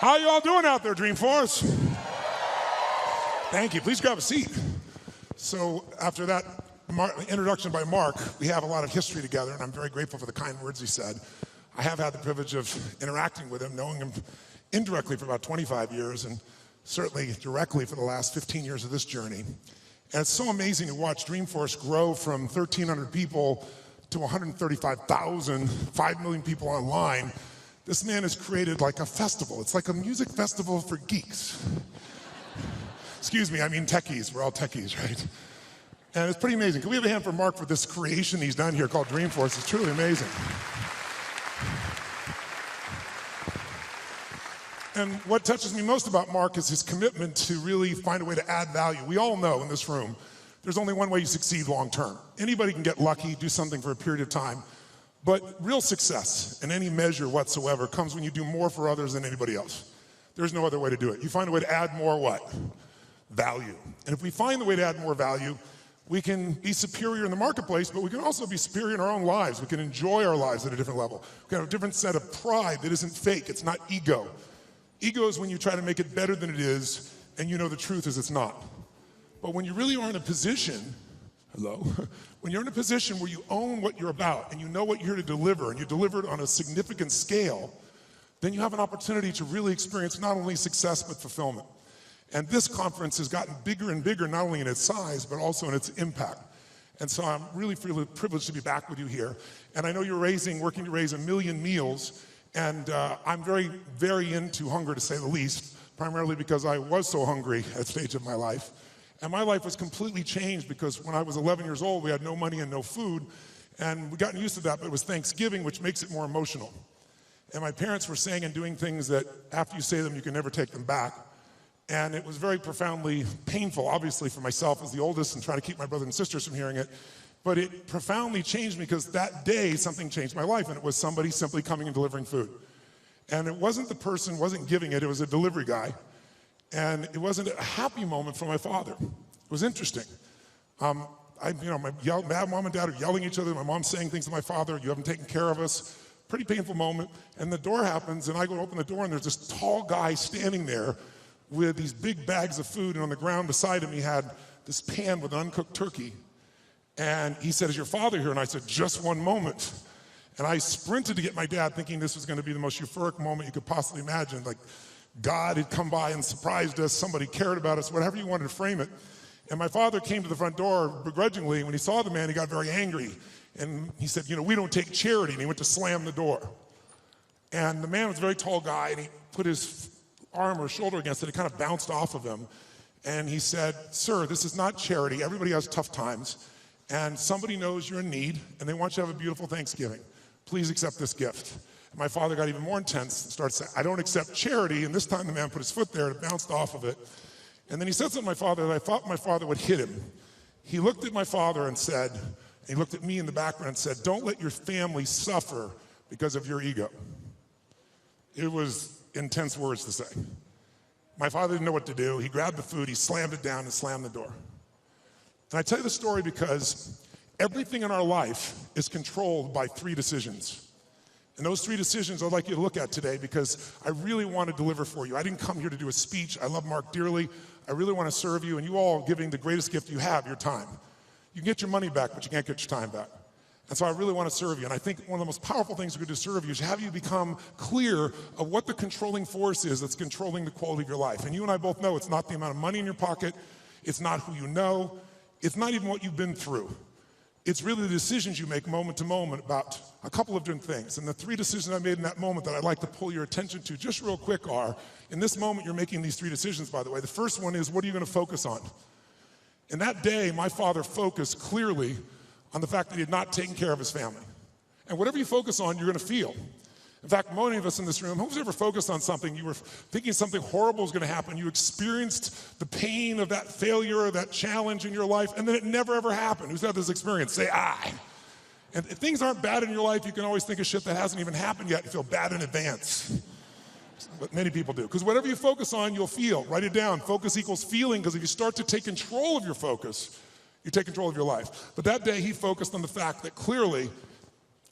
How you all doing out there, Dreamforce? Thank you. Please grab a seat. So after that introduction by Mark, we have a lot of history together, and I'm very grateful for the kind words he said. I have had the privilege of interacting with him, knowing him indirectly for about 25 years, and certainly directly for the last 15 years of this journey. And it's so amazing to watch Dreamforce grow from 1,300 people to 135,000, 5 million people online. This man has created like a festival. It's like a music festival for geeks. Excuse me, I mean techies. We're all techies, right? And it's pretty amazing. Can we have a hand for Mark for this creation he's done here called Dreamforce? It's truly amazing. And what touches me most about Mark is his commitment to really find a way to add value. We all know in this room, there's only one way you succeed long term. Anybody can get lucky, do something for a period of time, but real success in any measure whatsoever comes when you do more for others than anybody else. There's no other way to do it. You find a way to add more what? Value. And if we find the way to add more value, we can be superior in the marketplace, but we can also be superior in our own lives. We can enjoy our lives at a different level. We can have a different set of pride that isn't fake. It's not ego. Ego is when you try to make it better than it is, and you know the truth is it's not. But when you really are in a position, when you're in a position where you own what you're about and you know what you're here to deliver, and you deliver it on a significant scale, then you have an opportunity to really experience not only success but fulfillment. And this conference has gotten bigger and bigger, not only in its size, but also in its impact. And so I'm really privileged to be back with you here. And I know you're working to raise 1 million meals, and I'm very, very into hunger, to say the least, primarily because I was so hungry at a stage of my life. And my life was completely changed because when I was 11 years old, we had no money and no food, and we'd gotten used to that, but it was Thanksgiving, which makes it more emotional. And my parents were saying and doing things that after you say them, you can never take them back. And it was very profoundly painful, obviously, for myself as the oldest and trying to keep my brothers and sisters from hearing it. But it profoundly changed me because that day, something changed my life, and it was somebody simply coming and delivering food. And it wasn't the person, wasn't giving it, it was a delivery guy. And it wasn't a happy moment for my father. It was interesting. My mom and dad are yelling at each other. My mom's saying things to my father, "You haven't taken care of us." Pretty painful moment. And the door happens, and I go to open the door, and there's this tall guy standing there with these big bags of food, and on the ground beside him he had this pan with uncooked turkey. And he said, "Is your father here?" And I said, "Just one moment." And I sprinted to get my dad, thinking this was going to be the most euphoric moment you could possibly imagine. Like God had come by and surprised us, somebody cared about us, whatever you wanted to frame it. And my father came to the front door begrudgingly, and when he saw the man, he got very angry. And he said, "We don't take charity," and he went to slam the door. And the man was a very tall guy, and he put his arm or shoulder against it, it kind of bounced off of him. And he said, "Sir, this is not charity. Everybody has tough times, and somebody knows you're in need, and they want you to have a beautiful Thanksgiving. Please accept this gift." And my father got even more intense and started saying, "I don't accept charity." And this time the man put his foot there and it bounced off of it. And then he said something to my father that I thought my father would hit him. He looked at my father and said, he looked at me in the background and said, "Don't let your family suffer because of your ego." It was intense words to say. My father didn't know what to do. He grabbed the food, he slammed it down and slammed the door. And I tell you the story because everything in our life is controlled by 3 decisions. And those 3 decisions I'd like you to look at today because I really want to deliver for you. I didn't come here to do a speech. I love Mark dearly. I really want to serve you, and you all are giving the greatest gift you have, your time. You can get your money back, but you can't get your time back. And so I really want to serve you. And I think one of the most powerful things we could do to serve you is have you become clear of what the controlling force is that's controlling the quality of your life. And you and I both know it's not the amount of money in your pocket. It's not who you know. It's not even what you've been through. It's really the decisions you make moment to moment about a couple of different things. And the 3 decisions I made in that moment that I'd like to pull your attention to just real quick are, in this moment you're making these 3 decisions, by the way. The first one is, what are you going to focus on? In that day, my father focused clearly on the fact that he had not taken care of his family. And whatever you focus on, you're going to feel. In fact, many of us in this room, who's ever focused on something, you were thinking something horrible was going to happen, you experienced the pain of that failure or that challenge in your life, and then it never ever happened. Who's had this experience? Say, "I." And if things aren't bad in your life, you can always think of shit that hasn't even happened yet and feel bad in advance. What many people do. Because whatever you focus on, you'll feel. Write it down. Focus equals feeling, because if you start to take control of your focus, you take control of your life. But that day, he focused on the fact that clearly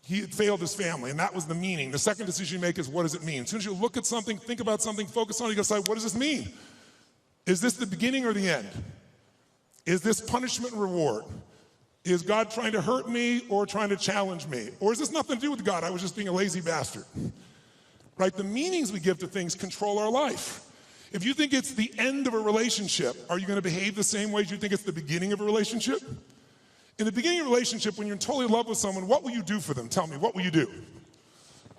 He had failed his family, and that was the meaning. The second decision you make is, what does it mean? As soon as you look at something, think about something, focus on it, you gotta decide, what does this mean? Is this the beginning or the end? Is this punishment and reward? Is God trying to hurt me or trying to challenge me? Or is this nothing to do with God? I was just being a lazy bastard. Right? The meanings we give to things control our life. If you think it's the end of a relationship, are you gonna behave the same way as you think it's the beginning of a relationship? In the beginning of a relationship, when you're totally in love with someone, what will you do for them? Tell me, what will you do?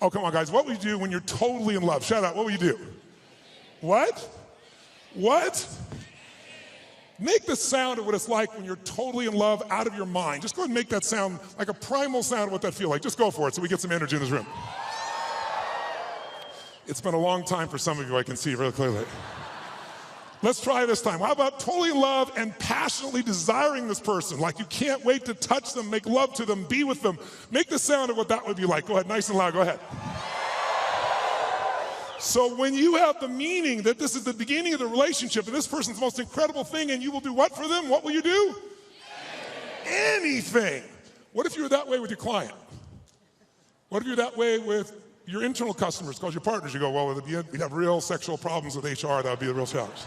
Oh, come on, guys. What will you do when you're totally in love? Shout out, what will you do? What? What? Make the sound of what it's like when you're totally in love, out of your mind. Just go ahead and make that sound like a primal sound of what that feels like. Just go for it so we get some energy in this room. It's been a long time for some of you, I can see really clearly. Let's try this time. How about totally in love and passionately desiring this person? Like you can't wait to touch them, make love to them, be with them. Make the sound of what that would be like. Go ahead, nice and loud, go ahead. So when you have the meaning that this is the beginning of the relationship and this person's the most incredible thing and you will do what for them? What will you do? Anything. What if you were that way with your client? What if you're that way with your internal customers, called your partners? You go, well, we'd have real sexual problems with HR, that would be the real challenge.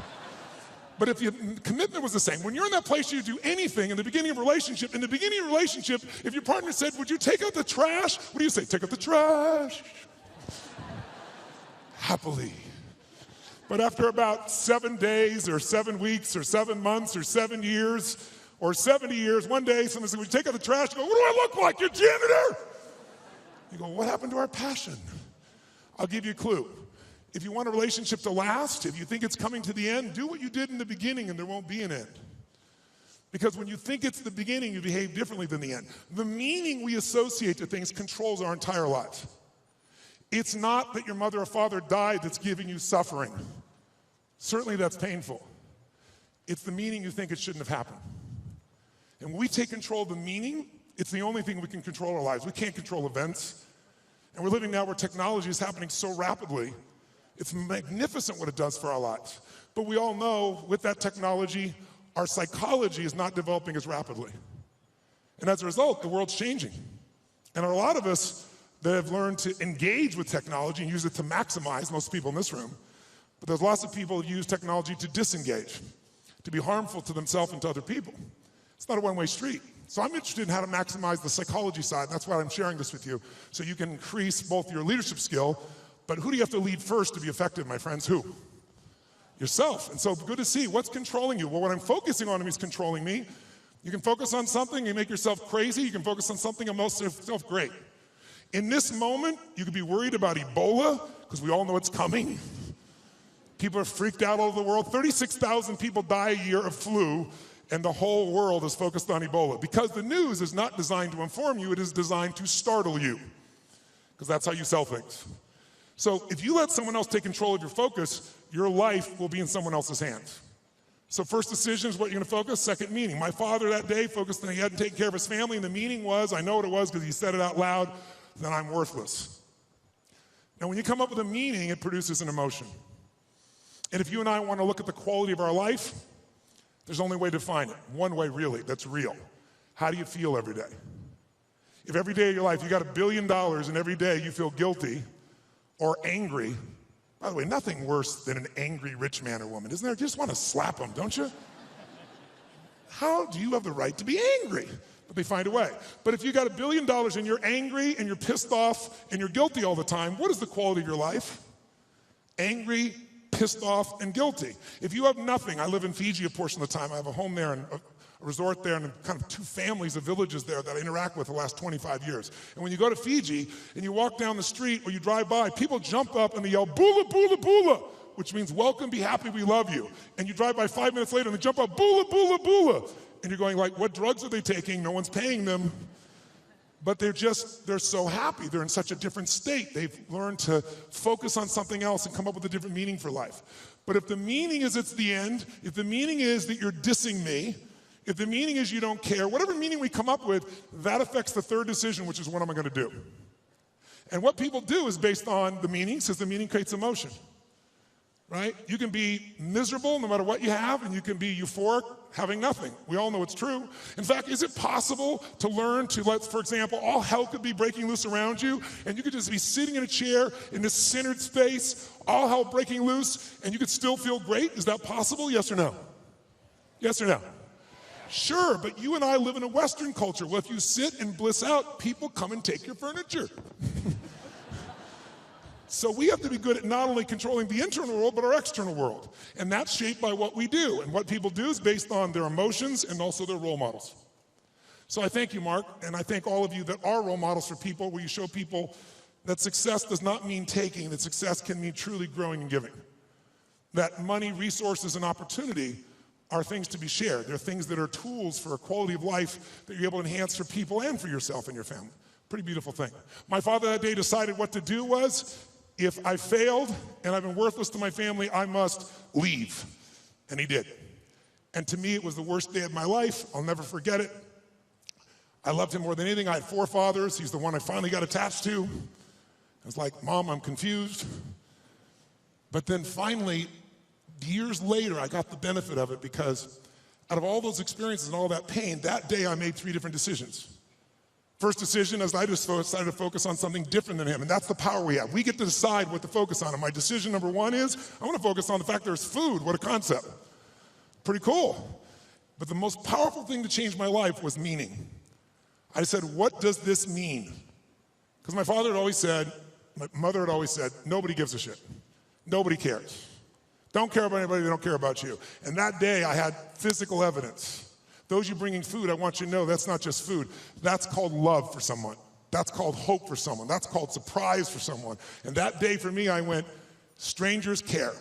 But if your commitment was the same, when you're in that place, you do anything in the beginning of a relationship. In the beginning of a relationship, if your partner said, would you take out the trash? What do you say? Take out the trash. Happily. But after about 7 days or 7 weeks or 7 months or 7 years or 70 years, one day someone said, would you take out the trash? You go, what do I look like, your janitor? You go, what happened to our passion? I'll give you a clue. If you want a relationship to last, if you think it's coming to the end, do what you did in the beginning and there won't be an end. Because when you think it's the beginning, you behave differently than the end. The meaning we associate to things controls our entire lives. It's not that your mother or father died that's giving you suffering. Certainly that's painful. It's the meaning you think it shouldn't have happened. And when we take control of the meaning, it's the only thing we can control our lives. We can't control events. And we're living now where technology is happening so rapidly. It's magnificent what it does for our lives. But we all know with that technology, our psychology is not developing as rapidly. And as a result, the world's changing. And a lot of us that have learned to engage with technology and use it to maximize, most people in this room, but there's lots of people who use technology to disengage, to be harmful to themselves and to other people. It's not a one-way street. So I'm interested in how to maximize the psychology side. That's why I'm sharing this with you, so you can increase both your leadership skill, but who do you have to lead first to be effective, my friends? Who? Yourself. And so good to see. What's controlling you? Well, what I'm focusing on is controlling me. You can focus on something and make yourself crazy. You can focus on something and make yourself great. In this moment, you could be worried about Ebola, because we all know it's coming. People are freaked out all over the world. 36,000 people die a year of flu, and the whole world is focused on Ebola. Because the news is not designed to inform you, it is designed to startle you. Because that's how you sell things. So if you let someone else take control of your focus, your life will be in someone else's hands. So first decision is what you're gonna focus, second meaning. My father that day focused on he hadn't taken care of his family, and the meaning was, I know what it was because he said it out loud, then I'm worthless. Now when you come up with a meaning, it produces an emotion. And if you and I wanna look at the quality of our life, there's only a way to define it. One way really, that's real. How do you feel every day? If every day of your life you got $1 billion and every day you feel guilty, or angry. By the way, nothing worse than an angry rich man or woman, isn't there? You just want to slap them, don't you? How do you have the right to be angry? But they find a way. But if you got $1 billion and you're angry and you're pissed off and you're guilty all the time, what is the quality of your life? Angry, pissed off, and guilty. If you have nothing, I live in Fiji a portion of the time. I have a home there and a resort there and kind of 2 families of villages there that I interact with the last 25 years. And when you go to Fiji and you walk down the street or you drive by, people jump up and they yell, "Bula, bula, bula," which means welcome, be happy, we love you. And you drive by 5 minutes later and they jump up, "Bula, bula, bula." And you're going like, what drugs are they taking? No one's paying them. But they're so happy. They're in such a different state. They've learned to focus on something else and come up with a different meaning for life. But if the meaning is it's the end, if the meaning is that you're dissing me, if the meaning is you don't care, whatever meaning we come up with, that affects the third decision, which is what am I gonna do? And what people do is based on the meaning, because the meaning creates emotion, right? You can be miserable no matter what you have, and you can be euphoric, having nothing. We all know it's true. In fact, is it possible to learn to let, for example, all hell could be breaking loose around you, and you could just be sitting in a chair in this centered space, all hell breaking loose, and you could still feel great? Is that possible? Yes or no? Yes or no? Sure, but you and I live in a Western culture. Well, if you sit and bliss out, people come and take your furniture. So we have to be good at not only controlling the internal world, but our external world. And that's shaped by what we do. And what people do is based on their emotions and also their role models. So I thank you, Mark, and I thank all of you that are role models for people, where you show people that success does not mean taking, that success can mean truly growing and giving. That money, resources, and opportunity are things to be shared. They're things that are tools for a quality of life that you're able to enhance for people and for yourself and your family. Pretty beautiful thing. My father that day decided what to do was, if I failed and I've been worthless to my family, I must leave. And he did. And to me, it was the worst day of my life. I'll never forget it. I loved him more than anything. I had 4 fathers. He's the one I finally got attached to. I was like, Mom, I'm confused. But then finally, years later, I got the benefit of it, because out of all those experiences and all that pain, that day I made 3 different decisions. First decision is I just decided to focus on something different than him, and that's the power we have. We get to decide what to focus on, and my decision number 1 is I want to focus on the fact there's food. What a concept. Pretty cool. But the most powerful thing to change my life was meaning. I said, what does this mean? Because my father had always said, my mother had always said, nobody gives a shit. Nobody cares. Don't care about anybody, they don't care about you. And that day I had physical evidence. Those you bringing food, I want you to know that's not just food. That's called love for someone. That's called hope for someone. That's called surprise for someone. And that day for me, I went, strangers care.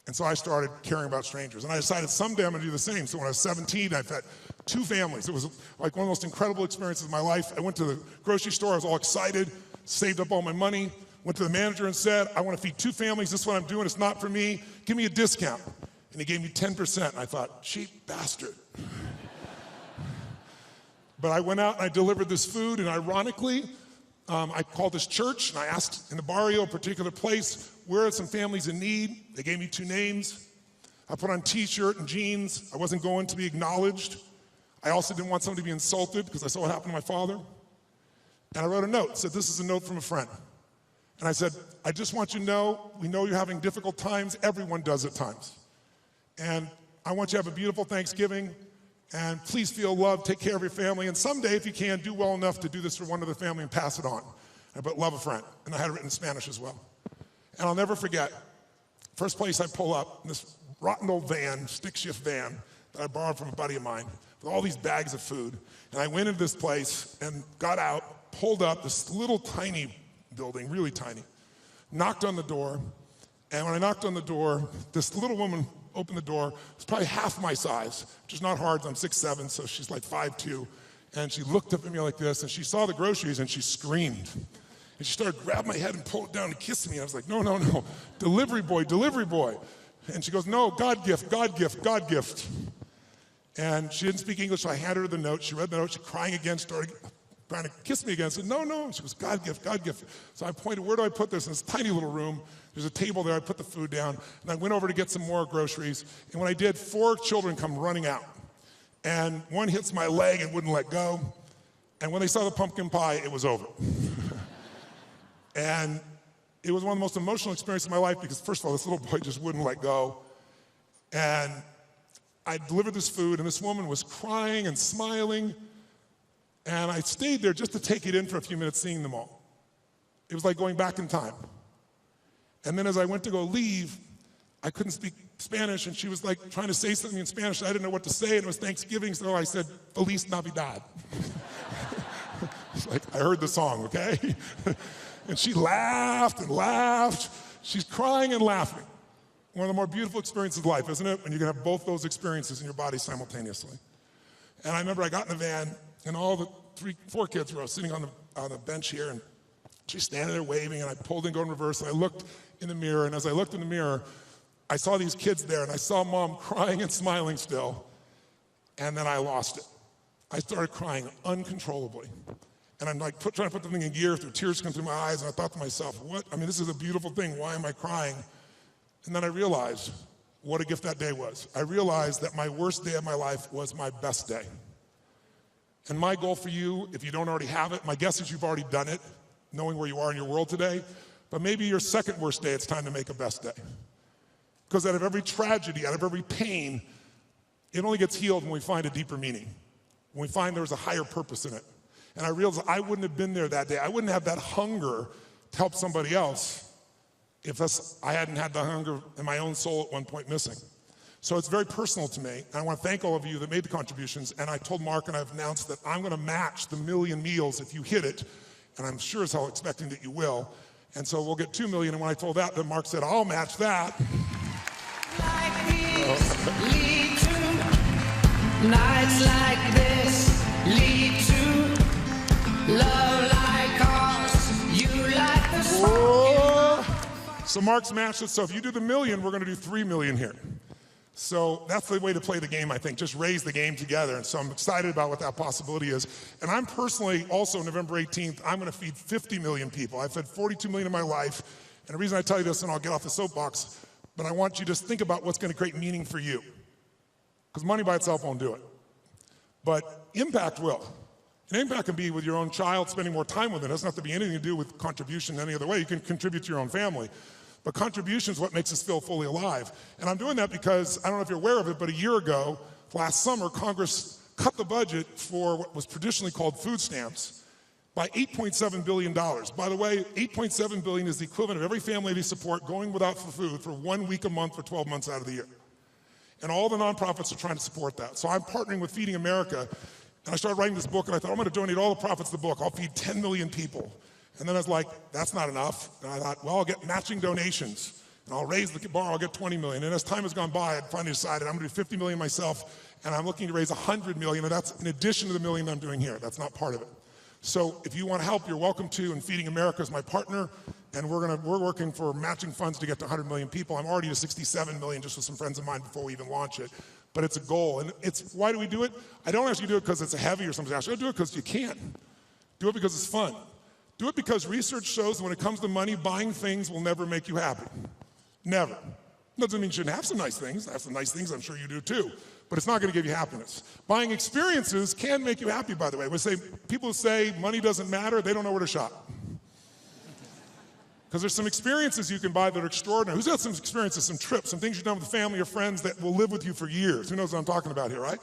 And so I started caring about strangers. And I decided someday I'm gonna do the same. So when I was 17, I've had 2 families. It was like one of the most incredible experiences of my life. I went to the grocery store, I was all excited, saved up all my money, went to the manager and said, I want to feed 2 families, this is what I'm doing, it's not for me, give me a discount. And he gave me 10%, and I thought, cheap bastard. But I went out and I delivered this food, and ironically, I called this church and I asked in the barrio, a particular place, where are some families in need? They gave me 2 names. I put on t-shirt and jeans. I wasn't going to be acknowledged. I also didn't want somebody to be insulted, because I saw what happened to my father. And I wrote a note, said, this is a note from a friend. And I said, I just want you to know, we know you're having difficult times. Everyone does at times. And I want you to have a beautiful Thanksgiving. And please feel loved, take care of your family. And someday, if you can, do well enough to do this for one other family and pass it on. I put, love a friend. And I had it written in Spanish as well. And I'll never forget, first place I pull up, in this rotten old van, stick shift van, that I borrowed from a buddy of mine, with all these bags of food. And I went into this place and got out, pulled up this little tiny building, really tiny, knocked on the door, and when I knocked on the door, this little woman opened the door. It was probably half my size, which is not hard, I'm 6'7", so she's like 5'2", and she looked up at me like this, and she saw the groceries, and she screamed. And she started grabbing my head and pulled it down and kissing me. And I was like, no, no, no, delivery boy, delivery boy. And she goes, no, God gift, God gift, God gift. And she didn't speak English, so I handed her the note. She read the note, she crying again, started trying to kiss me again. I said, no, no. And she goes, God gift, God gift. So I pointed, where do I put this? In this tiny little room. There's a table there, I put the food down, and I went over to get some more groceries. And when I did, 4 children come running out. And one hits my leg and wouldn't let go. And when they saw the pumpkin pie, it was over. And it was one of the most emotional experiences of my life, because first of all, this little boy just wouldn't let go. And I delivered this food, and this woman was crying and smiling. And I stayed there just to take it in for a few minutes, seeing them all. It was like going back in time. And then as I went to go leave, I couldn't speak Spanish, and she was like trying to say something in Spanish. I didn't know what to say, and it was Thanksgiving, so I said, Feliz Navidad. It's like, I heard the song, okay? And she laughed and laughed. She's crying and laughing. One of the more beautiful experiences of life, isn't it? When you can have both those experiences in your body simultaneously. And I remember I got in the van, and all the 4 kids were sitting on the bench here, and she's standing there waving, and I pulled and go in reverse, and I looked in the mirror, and as I looked in the mirror, I saw these kids there, and I saw Mom crying and smiling still, and then I lost it. I started crying uncontrollably. And I'm like trying to put the thing in gear, through tears come through my eyes, and I thought to myself, what? I mean, this is a beautiful thing, why am I crying? And then I realized what a gift that day was. I realized that my worst day of my life was my best day. And my goal for you, if you don't already have it, my guess is you've already done it, knowing where you are in your world today, but maybe your second worst day, it's time to make a best day. Because out of every tragedy, out of every pain, it only gets healed when we find a deeper meaning, when we find there was a higher purpose in it. And I realized I wouldn't have been there that day. I wouldn't have that hunger to help somebody else if I hadn't had the hunger in my own soul at one point missing. So it's very personal to me. And I want to thank all of you that made the contributions. And I told Mark and I've announced that I'm going to match the 1 million meals if you hit it. And I'm sure as hell expecting that you will. And so we'll get 2 million. And when I told that, then Mark said, I'll match that. Like these lead to nights like this, lead to love like ours. You like the song. So Mark's matched it. So if you do the 1 million, we're going to do 3 million here. So that's the way to play the game, I think. Just raise the game together. And so I'm excited about what that possibility is. And I'm personally also, November 18th, I'm going to feed 50 million people. I've fed 42 million in my life. And the reason I tell you this, and I'll get off the soapbox, but I want you to think about what's going to create meaning for you. Because money by itself won't do it. But impact will. And impact can be with your own child, spending more time with it. It doesn't have to be anything to do with contribution in any other way. You can contribute to your own family. But contribution is what makes us feel fully alive. And I'm doing that because, I don't know if you're aware of it, but a year ago, last summer, Congress cut the budget for what was traditionally called food stamps by $8.7 billion. By the way, $8.7 billion is the equivalent of every family they support going without for food for 1 week a month for 12 months out of the year. And all the nonprofits are trying to support that. So I'm partnering with Feeding America, and I started writing this book, and I thought, I'm going to donate all the profits of the book. I'll feed 10 million people. And then I was like, that's not enough. And I thought, well, I'll get matching donations, and I'll raise the bar, I'll get 20 million. And as time has gone by, I finally decided I'm gonna do 50 million myself, and I'm looking to raise 100 million, and that's in addition to the 1 million I'm doing here. That's not part of it. So if you want help, you're welcome to, and Feeding America is my partner, and we're working for matching funds to get to 100 million people. I'm already to 67 million just with some friends of mine before we even launch it. But it's a goal, and why do we do it? I don't ask you to do it because it's heavy or something. I do it because you can. Do it because it's fun. Do it because research shows that when it comes to money, buying things will never make you happy. Never. Doesn't mean you shouldn't have some nice things. I have some nice things, I'm sure you do too. But it's not going to give you happiness. Buying experiences can make you happy, by the way. People who say money doesn't matter, they don't know where to shop. Because there's some experiences you can buy that are extraordinary. Who's got some experiences, some trips, some things you've done with family or friends that will live with you for years? Who knows what I'm talking about here, right?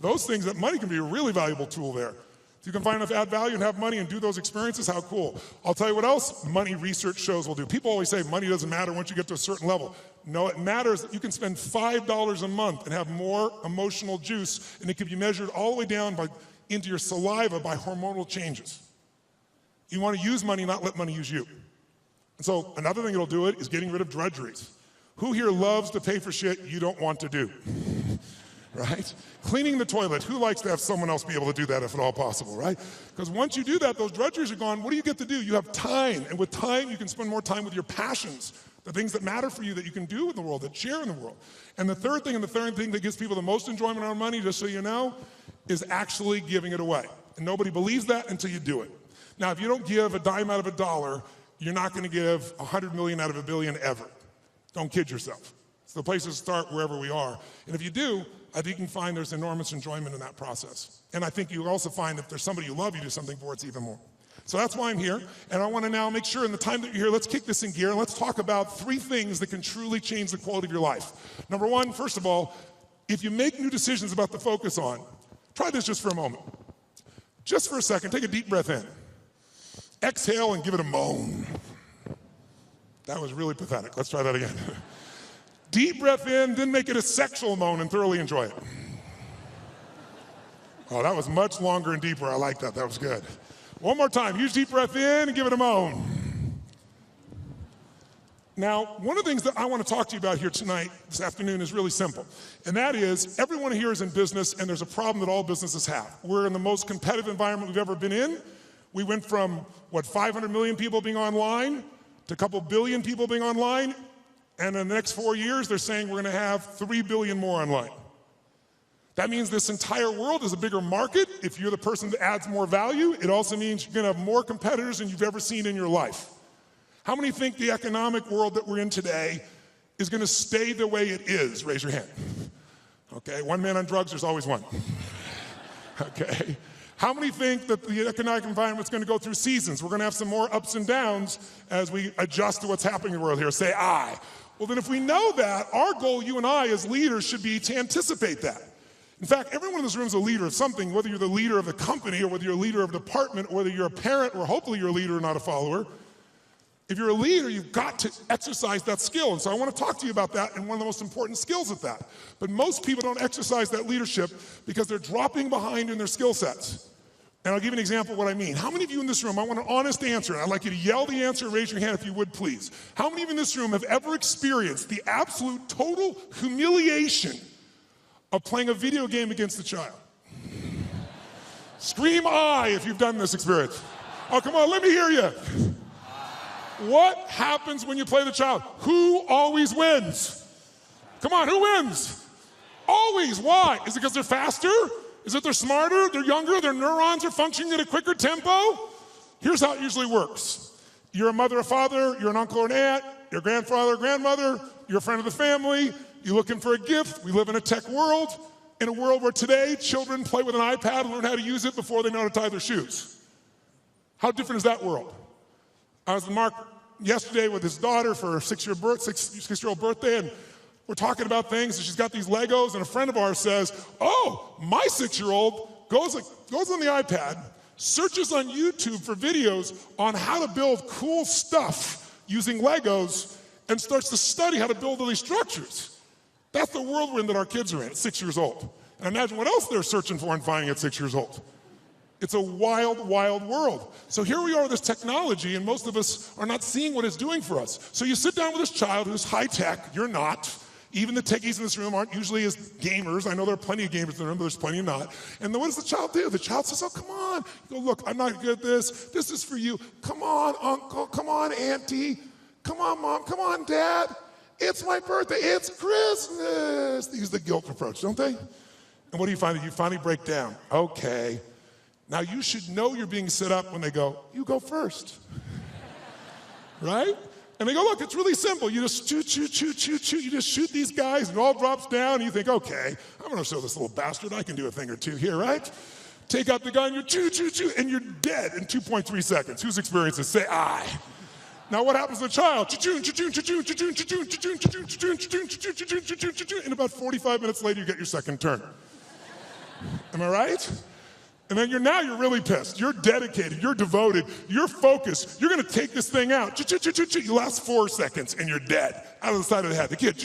Those things, that money can be a really valuable tool there. If you can find enough add value and have money and do those experiences, how cool. I'll tell you what else money research shows will do. People always say money doesn't matter once you get to a certain level. No, it matters that you can spend $5 a month and have more emotional juice, and it can be measured all the way down into your saliva by hormonal changes. You want to use money, not let money use you. And so another thing that'll do it is getting rid of drudgeries. Who here loves to pay for shit you don't want to do? Right? Cleaning the toilet. Who likes to have someone else be able to do that if at all possible, right? Because once you do that, those drudgeries are gone. What do you get to do? You have time. And with time, you can spend more time with your passions, the things that matter for you that you can do in the world, that share in the world. And the third thing that gives people the most enjoyment out of money, just so you know, is actually giving it away. And nobody believes that until you do it. Now, if you don't give a dime out of a dollar, you're not going to give 100 million out of a billion ever. Don't kid yourself. It's the place to start wherever we are. And if you do, I think you can find there's enormous enjoyment in that process. And I think you'll also find if there's somebody you love, you do something for, it's even more. So that's why I'm here. And I want to now make sure in the time that you're here, let's kick this in gear and let's talk about 3 things that can truly change the quality of your life. Number 1, first of all, if you make new decisions about the focus on, try this just for a moment. Just for a second, take a deep breath in. Exhale and give it a moan. That was really pathetic. Let's try that again. Deep breath in, then make it a sexual moan and thoroughly enjoy it. Oh, that was much longer and deeper. I like that. That was good. One more time. Use deep breath in and give it a moan. Now, one of the things that I want to talk to you about here tonight, this afternoon, is really simple. And that is, everyone here is in business, and there's a problem that all businesses have. We're in the most competitive environment we've ever been in. We went from, 500 million people being online to a couple billion people being online. And in the next 4 years, they're saying we're going to have 3 billion more online. That means this entire world is a bigger market. If you're the person that adds more value, it also means you're going to have more competitors than you've ever seen in your life. How many think the economic world that we're in today is gonna stay the way it is? Raise your hand. Okay, one man on drugs, there's always one. Okay. How many think that the economic environment's gonna go through seasons? We're gonna have some more ups and downs as we adjust to what's happening in the world here. Say aye. Well then if we know that, our goal, you and I as leaders, should be to anticipate that. In fact, everyone in this room is a leader of something, whether you're the leader of the company or whether you're a leader of a department or whether you're a parent or hopefully you're a leader and not a follower. If you're a leader, you've got to exercise that skill. And so I want to talk to you about that and one of the most important skills at that. But most people don't exercise that leadership because they're dropping behind in their skill sets. And I'll give you an example of what I mean. How many of you in this room, I want an honest answer, and I'd like you to yell the answer and raise your hand if you would, please. How many of you in this room have ever experienced the absolute total humiliation of playing a video game against a child? Scream aye if you've done this experience. Oh, come on, let me hear you. What happens when you play the child? Who always wins? Come on, who wins? Always. Why? Is it because they're faster? Is it they're smarter? They're younger? Their neurons are functioning at a quicker tempo? Here's how it usually works. You're a mother or father, you're an uncle or an aunt, you're a grandfather or grandmother, you're a friend of the family, you're looking for a gift. We live in a tech world, in a world where today children play with an iPad and learn how to use it before they know how to tie their shoes. How different is that world? I was with Mark yesterday with his daughter for her 6-year-old birthday, and we're talking about things, and she's got these Legos, and a friend of ours says, oh, my 6-year-old goes on the iPad, searches on YouTube for videos on how to build cool stuff using Legos, and starts to study how to build all these structures. That's the whirlwind that our kids are in at 6 years old. And imagine what else they're searching for and finding at 6 years old. It's a wild, wild world. So here we are with this technology, and most of us are not seeing what it's doing for us. So you sit down with this child who's high tech, you're not. Even the techies in this room aren't usually as gamers. I know there are plenty of gamers in the room, but there's plenty of not. And then what does the child do? The child says, oh, come on. You go, look, I'm not good at this. This is for you. Come on, uncle. Come on, auntie. Come on, mom. Come on, dad. It's my birthday. It's Christmas. They use the guilt approach, don't they? And what do you find? You finally break down. Okay. Now you should know you're being set up when they go, you go first. Right? And they go, look, it's really simple. You just shoot. You just shoot these guys and it all drops down and you think, okay, I'm gonna show this little bastard I can do a thing or two here, right? Take out the gun, you shoot, and you're dead in 2.3 seconds. Whose experience is? Say aye. Now what happens to the child? And about 45 minutes later, you get your second turn. Am I right? And then you're really pissed. You're dedicated, you're devoted, you're focused. You're gonna take this thing out. You last 4 seconds and you're dead. Out of the side of the head. The kid,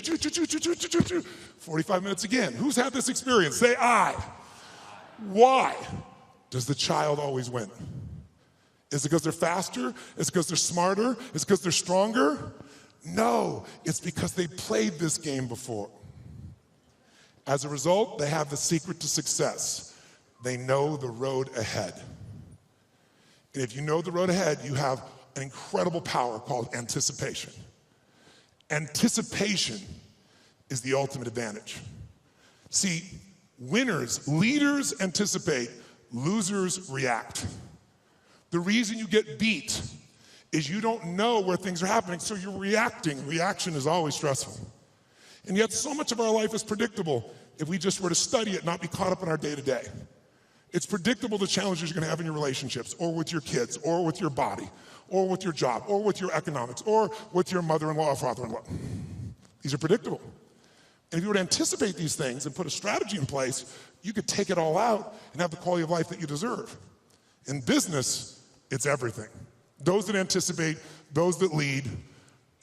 45 minutes again. Who's had this experience? Say aye. Why does the child always win? Is it because they're faster? Is it because they're smarter? Is it because they're stronger? No, it's because they played this game before. As a result, they have the secret to success. They know the road ahead. And if you know the road ahead, you have an incredible power called anticipation. Anticipation is the ultimate advantage. See, winners, leaders anticipate, losers react. The reason you get beat is you don't know where things are happening, so you're reacting. Reaction is always stressful. And yet so much of our life is predictable if we just were to study it, not be caught up in our day-to-day. It's predictable the challenges you're gonna have in your relationships, or with your kids, or with your body, or with your job, or with your economics, or with your mother-in-law or father-in-law. These are predictable. And if you were to anticipate these things and put a strategy in place, you could take it all out and have the quality of life that you deserve. In business, it's everything. Those that anticipate, those that lead,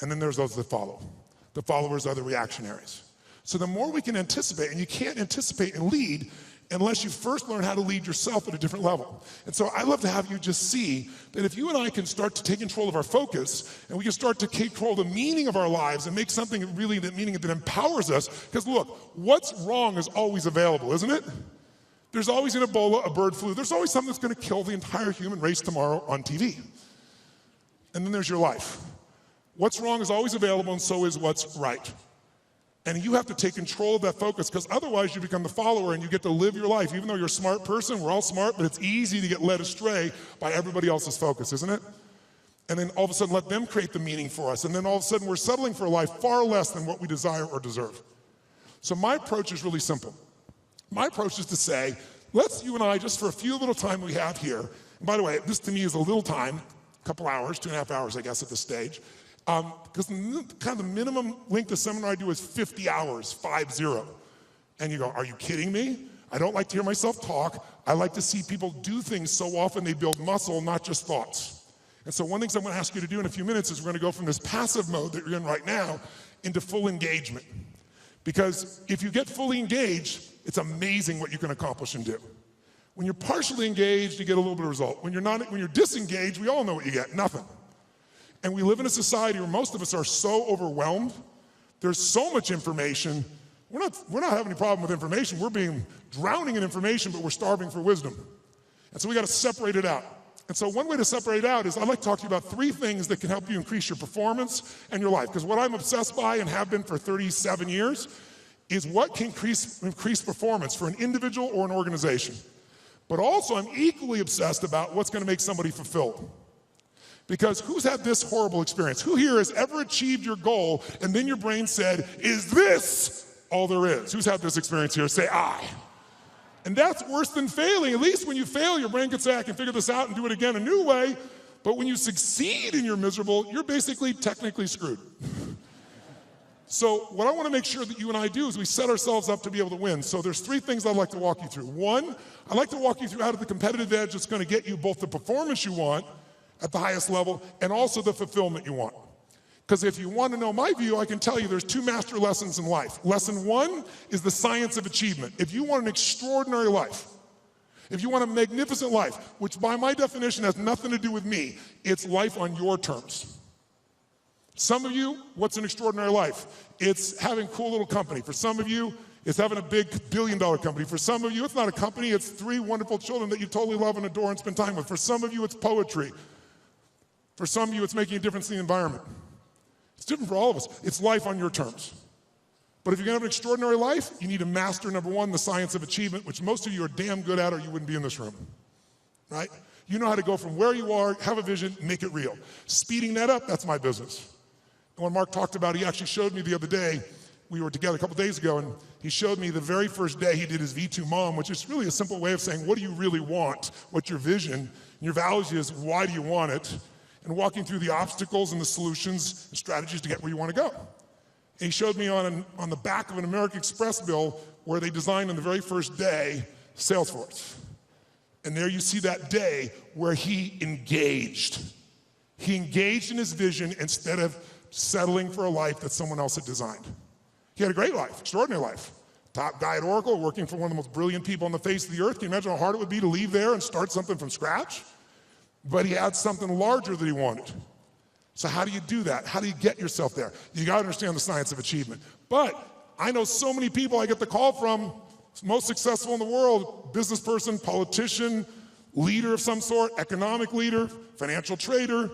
and then there's those that follow. The followers are the reactionaries. So the more we can anticipate, and you can't anticipate and lead unless you first learn how to lead yourself at a different level. And so I'd love to have you just see that if you and I can start to take control of our focus, and we can start to take control of the meaning of our lives and make something really that meaning that empowers us, because look, what's wrong is always available, isn't it? There's always an Ebola, a bird flu. There's always something that's gonna kill the entire human race tomorrow on TV. And then there's your life. What's wrong is always available, and so is what's right. And you have to take control of that focus, because otherwise you become the follower and you get to live your life. Even though you're a smart person, we're all smart, but it's easy to get led astray by everybody else's focus, isn't it? and then all of a sudden let them create the meaning for us. And then all of a sudden we're settling for a life far less than what we desire or deserve. So my approach is really simple. My approach is to say, let's you and I, just for a few little time we have here, and by the way, this to me is a little time, a couple hours, 2.5 hours, I guess, at this stage, because kind of the minimum length of seminar I do is 50 hours, 50. And you go, are you kidding me? I don't like to hear myself talk. I like to see people do things so often they build muscle, not just thoughts. And so one thing I'm going to ask you to do in a few minutes is we're going to go from this passive mode that you're in right now into full engagement. Because if you get fully engaged, it's amazing what you can accomplish and do. When you're partially engaged, you get a little bit of result. When you're disengaged, we all know what you get, nothing. And we live in a society where most of us are so overwhelmed. There's so much information. We're not having any problem with information. We're being drowning in information, but we're starving for wisdom. And so we got to separate it out. And so one way to separate it out is I'd like to talk to you about 3 things that can help you increase your performance and your life. Because what I'm obsessed by and have been for 37 years is what can increase performance for an individual or an organization. But also I'm equally obsessed about what's going to make somebody fulfilled. Because who's had this horrible experience? Who here has ever achieved your goal and then your brain said, is this all there is? Who's had this experience here? Say I. And that's worse than failing. At least when you fail, your brain can say, I can figure this out and do it again a new way. But when you succeed and you're miserable, you're basically technically screwed. So what I want to make sure that you and I do is we set ourselves up to be able to win. So there's 3 things I'd like to walk you through. 1, I'd like to walk you through how to the competitive edge that's going to get you both the performance you want at the highest level and also the fulfillment you want. Because if you want to know my view, I can tell you there's 2 master lessons in life. Lesson 1 is the science of achievement. If you want an extraordinary life, if you want a magnificent life, which by my definition has nothing to do with me, it's life on your terms. Some of you, what's an extraordinary life? It's having a cool little company. For some of you, it's having a big billion-dollar company. For some of you, it's not a company, it's 3 wonderful children that you totally love and adore and spend time with. For some of you, it's poetry. For some of you, it's making a difference in the environment. It's different for all of us. It's life on your terms. But if you're going to have an extraordinary life, you need to master, number 1, the science of achievement, which most of you are damn good at or you wouldn't be in this room, right? You know how to go from where you are, have a vision, make it real. Speeding that up, that's my business. And when Mark talked about it, he actually showed me the other day, we were together a couple days ago, and he showed me the very first day he did his V2 Mom, which is really a simple way of saying, what do you really want? What's your vision? And your values is, why do you want it? And walking through the obstacles and the solutions and strategies to get where you want to go. And he showed me on the back of an American Express bill where they designed on the very first day Salesforce. And there you see that day where he engaged. He engaged in his vision instead of settling for a life that someone else had designed. He had a great life, extraordinary life. Top guy at Oracle, working for one of the most brilliant people on the face of the earth. Can you imagine how hard it would be to leave there and start something from scratch? But he had something larger that he wanted. So how do you do that? How do you get yourself there? You got to understand the science of achievement. But I know so many people I get the call from, most successful in the world, business person, politician, leader of some sort, economic leader, financial trader,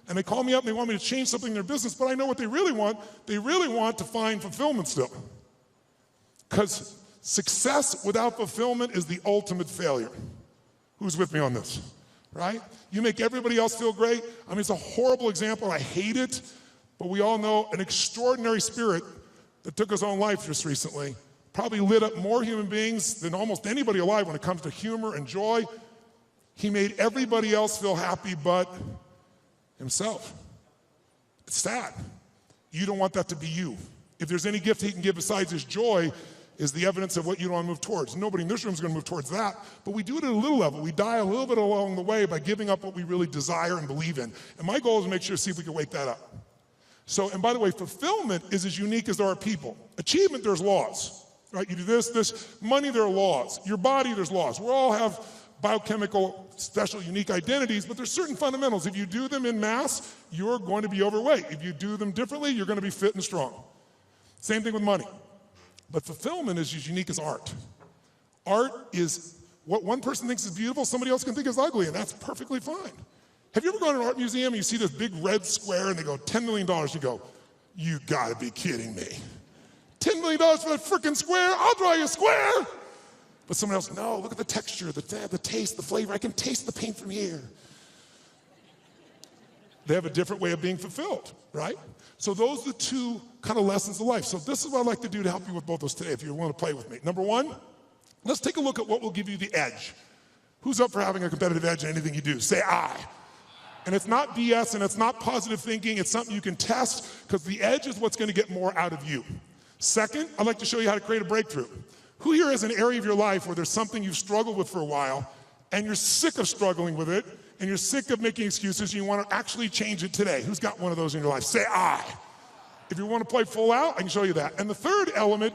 and they call me up and they want me to change something in their business, but I know what they really want. They really want to find fulfillment still. Because success without fulfillment is the ultimate failure. Who's with me on this? Right? You make everybody else feel great. I mean, it's a horrible example. I hate it. But we all know an extraordinary spirit that took his own life just recently probably lit up more human beings than almost anybody alive when it comes to humor and joy. He made everybody else feel happy but himself. It's sad. You don't want that to be you. If there's any gift he can give besides his joy, is the evidence of what you don't want to move towards. Nobody in this room is going to move towards that, but we do it at a little level. We die a little bit along the way by giving up what we really desire and believe in. And my goal is to make sure to see if we can wake that up. So, and by the way, fulfillment is as unique as there are people. Achievement, there's laws, right? You do this, money, there are laws. Your body, there's laws. We all have biochemical, special, unique identities, but there's certain fundamentals. If you do them in mass, you're going to be overweight. If you do them differently, you're going to be fit and strong. Same thing with money. But fulfillment is as unique as art. Art is what one person thinks is beautiful, somebody else can think is ugly, and that's perfectly fine. Have you ever gone to an art museum and you see this big red square and they go, $10 million, you go, you gotta be kidding me. $10 million for that frickin' square? I'll draw you a square. But someone else, no, look at the texture, the taste, the flavor. I can taste the paint from here. They have a different way of being fulfilled, right? So those are the two kind of lessons of life. So this is what I'd like to do to help you with both those today, if you want to play with me. Number one, let's take a look at what will give you the edge. Who's up for having a competitive edge in anything you do? Say I. And it's not BS and it's not positive thinking, it's something you can test, because the edge is what's going to get more out of you. Second, I'd like to show you how to create a breakthrough. Who here has an area of your life where there's something you've struggled with for a while, and you're sick of struggling with it, and you're sick of making excuses, and you want to actually change it today? Who's got one of those in your life? Say I. If you want to play full out, I can show you that. And the third element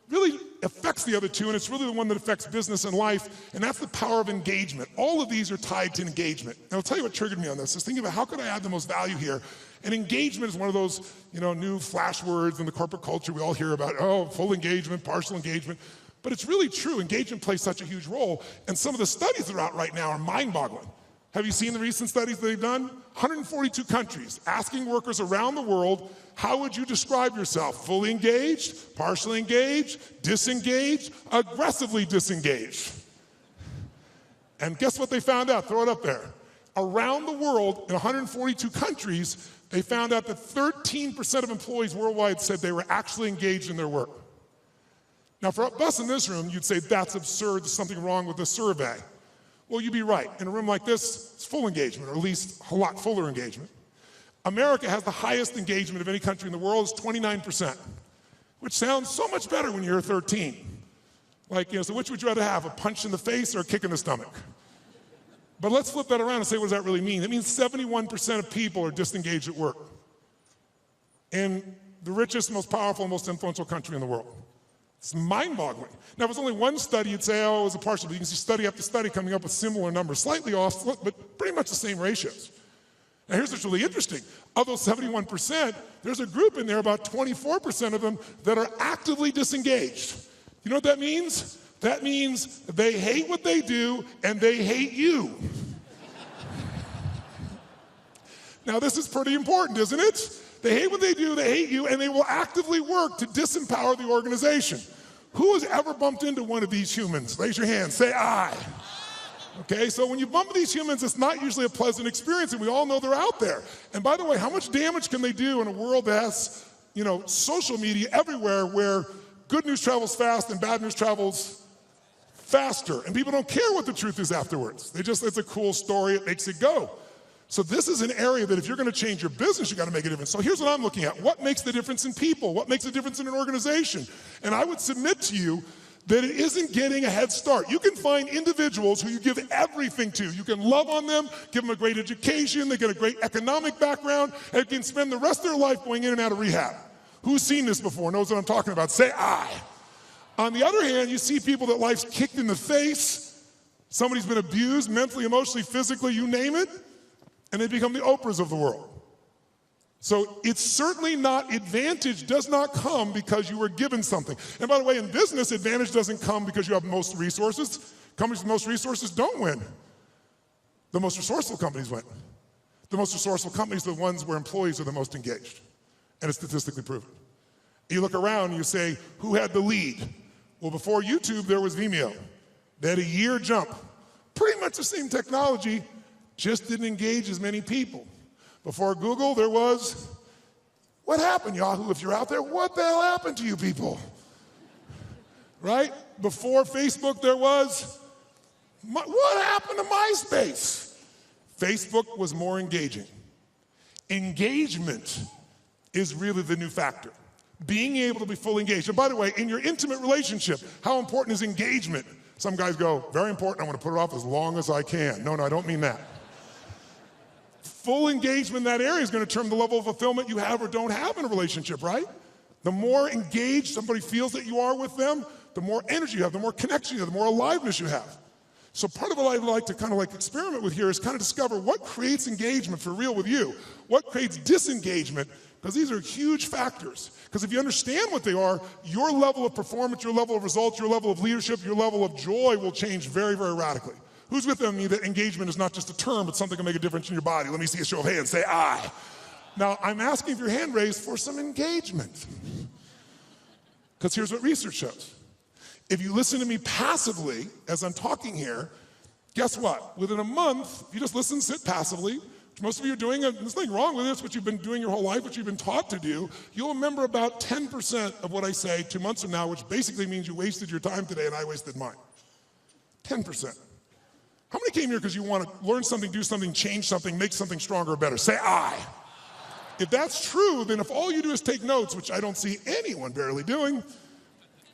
really affects the other two, and it's really the one that affects business and life, and that's the power of engagement. All of these are tied to engagement. And I'll tell you what triggered me on this, is thinking about how could I add the most value here. And engagement is one of those, new flash words in the corporate culture we all hear about. Oh, full engagement, partial engagement. But it's really true. Engagement plays such a huge role, and some of the studies that are out right now are mind-boggling. Have you seen the recent studies that they've done? 142 countries asking workers around the world, how would you describe yourself? Fully engaged, partially engaged, disengaged, aggressively disengaged. And guess what they found out? Throw it up there. Around the world, in 142 countries, they found out that 13% of employees worldwide said they were actually engaged in their work. Now, for us in this room, you'd say that's absurd, there's something wrong with the survey. Well, you'd be right. In a room like this, it's full engagement, or at least a lot fuller engagement. America has the highest engagement of any country in the world, it's 29%, which sounds so much better when you're 13. So which would you rather have, a punch in the face or a kick in the stomach? But let's flip that around and say, what does that really mean? It means 71% of people are disengaged at work in the richest, most powerful, most influential country in the world. It's mind-boggling. Now, if it was only one study, you'd say, oh, it was a partial, but you can see study after study coming up with similar numbers, slightly off, but pretty much the same ratios. Now, here's what's really interesting. Of those 71%, there's a group in there, about 24% of them, that are actively disengaged. You know what that means? That means they hate what they do, and they hate you. Now, this is pretty important, isn't it? They hate what they do, they hate you, and they will actively work to disempower the organization. Who has ever bumped into one of these humans? Raise your hand, say I. Okay, so when you bump into these humans, it's not usually a pleasant experience, and we all know they're out there. And by the way, how much damage can they do in a world that has, social media everywhere, where good news travels fast and bad news travels faster, and people don't care what the truth is afterwards. It's a cool story, it makes it go. So this is an area that if you're going to change your business, you got to make a difference. So here's what I'm looking at. What makes the difference in people? What makes the difference in an organization? And I would submit to you that it isn't getting a head start. You can find individuals who you give everything to. You can love on them, give them a great education, they get a great economic background, and can spend the rest of their life going in and out of rehab. Who's seen this before, knows what I'm talking about? Say I. On the other hand, you see people that life's kicked in the face, somebody's been abused mentally, emotionally, physically, you name it, and they become the Oprahs of the world. So it's certainly not, advantage does not come because you were given something. And by the way, in business, advantage doesn't come because you have most resources. Companies with most resources don't win. The most resourceful companies win. The most resourceful companies are the ones where employees are the most engaged. And it's statistically proven. You look around and you say, who had the lead? Well, before YouTube, there was Vimeo. They had a year jump. Pretty much the same technology, just didn't engage as many people. Before Google, there was, what happened, Yahoo? If you're out there, what the hell happened to you people? Right? Before Facebook, there was, what happened to MySpace? Facebook was more engaging. Engagement is really the new factor. Being able to be fully engaged. And by the way, in your intimate relationship, how important is engagement? Some guys go, very important, I want to put it off as long as I can. No, I don't mean that. Full engagement in that area is going to determine the level of fulfillment you have or don't have in a relationship, right? The more engaged somebody feels that you are with them, the more energy you have, the more connection you have, the more aliveness you have. So part of what I'd like to kind of experiment with here is kind of discover what creates engagement for real with you, what creates disengagement, because these are huge factors. Because if you understand what they are, your level of performance, your level of results, your level of leadership, your level of joy will change very, very radically. Who's with me that engagement is not just a term, but something that can make a difference in your body? Let me see a show of hands. Say I. Now, I'm asking for your hand raised for some engagement. Because here's what research shows. If you listen to me passively as I'm talking here, guess what? Within a month, if you just listen, sit passively, which most of you are doing, and there's nothing wrong with this, what you've been doing your whole life, what you've been taught to do, you'll remember about 10% of what I say 2 months from now, which basically means you wasted your time today and I wasted mine. 10%. How many came here because you want to learn something, do something, change something, make something stronger or better? Say I. If that's true, then if all you do is take notes, which I don't see anyone barely doing,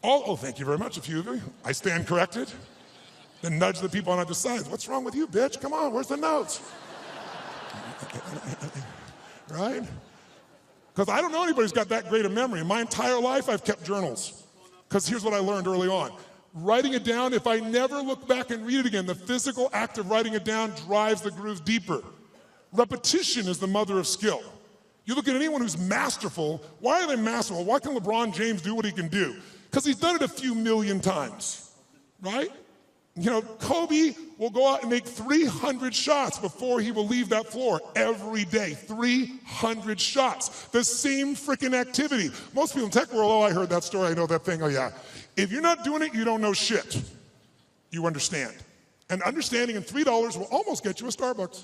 oh, thank you very much, a few of you. I stand corrected. Then nudge the people on either side. What's wrong with you, bitch? Come on, where's the notes? Right? Because I don't know anybody who's got that great a memory. In my entire life, I've kept journals. Because here's what I learned early on. Writing it down, if I never look back and read it again, the physical act of writing it down drives the groove deeper. Repetition is the mother of skill. You look at anyone who's masterful, why are they masterful? Why can LeBron James do what he can do? Because he's done it a few million times, right? You know, Kobe will go out and make 300 shots before he will leave that floor every day. 300 shots. The same freaking activity. Most people in the tech world, oh, I heard that story, I know that thing, oh yeah. If you're not doing it, you don't know shit. You understand. And understanding in $3 will almost get you a Starbucks.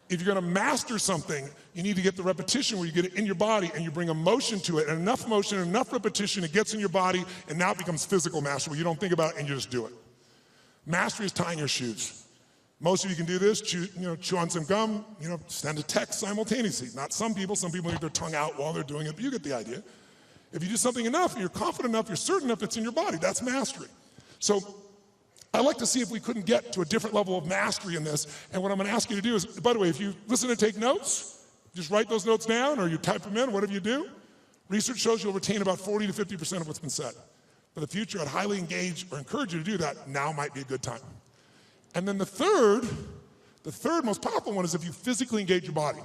If you're gonna master something, you need to get the repetition where you get it in your body and you bring emotion to it, and enough motion, enough repetition, it gets in your body, and now it becomes physical mastery where you don't think about it and you just do it. Mastery is tying your shoes. Most of you can do this, chew on some gum, send a text simultaneously. Not some people leave their tongue out while they're doing it, but you get the idea. If you do something enough, and you're confident enough, you're certain enough it's in your body, that's mastery. So I'd like to see if we couldn't get to a different level of mastery in this. And what I'm gonna ask you to do is, by the way, if you listen and take notes, just write those notes down or you type them in, whatever you do, research shows you'll retain about 40 to 50% of what's been said. For the future, I'd highly engage or encourage you to do that. Now might be a good time. And then the third most powerful one is if you physically engage your body.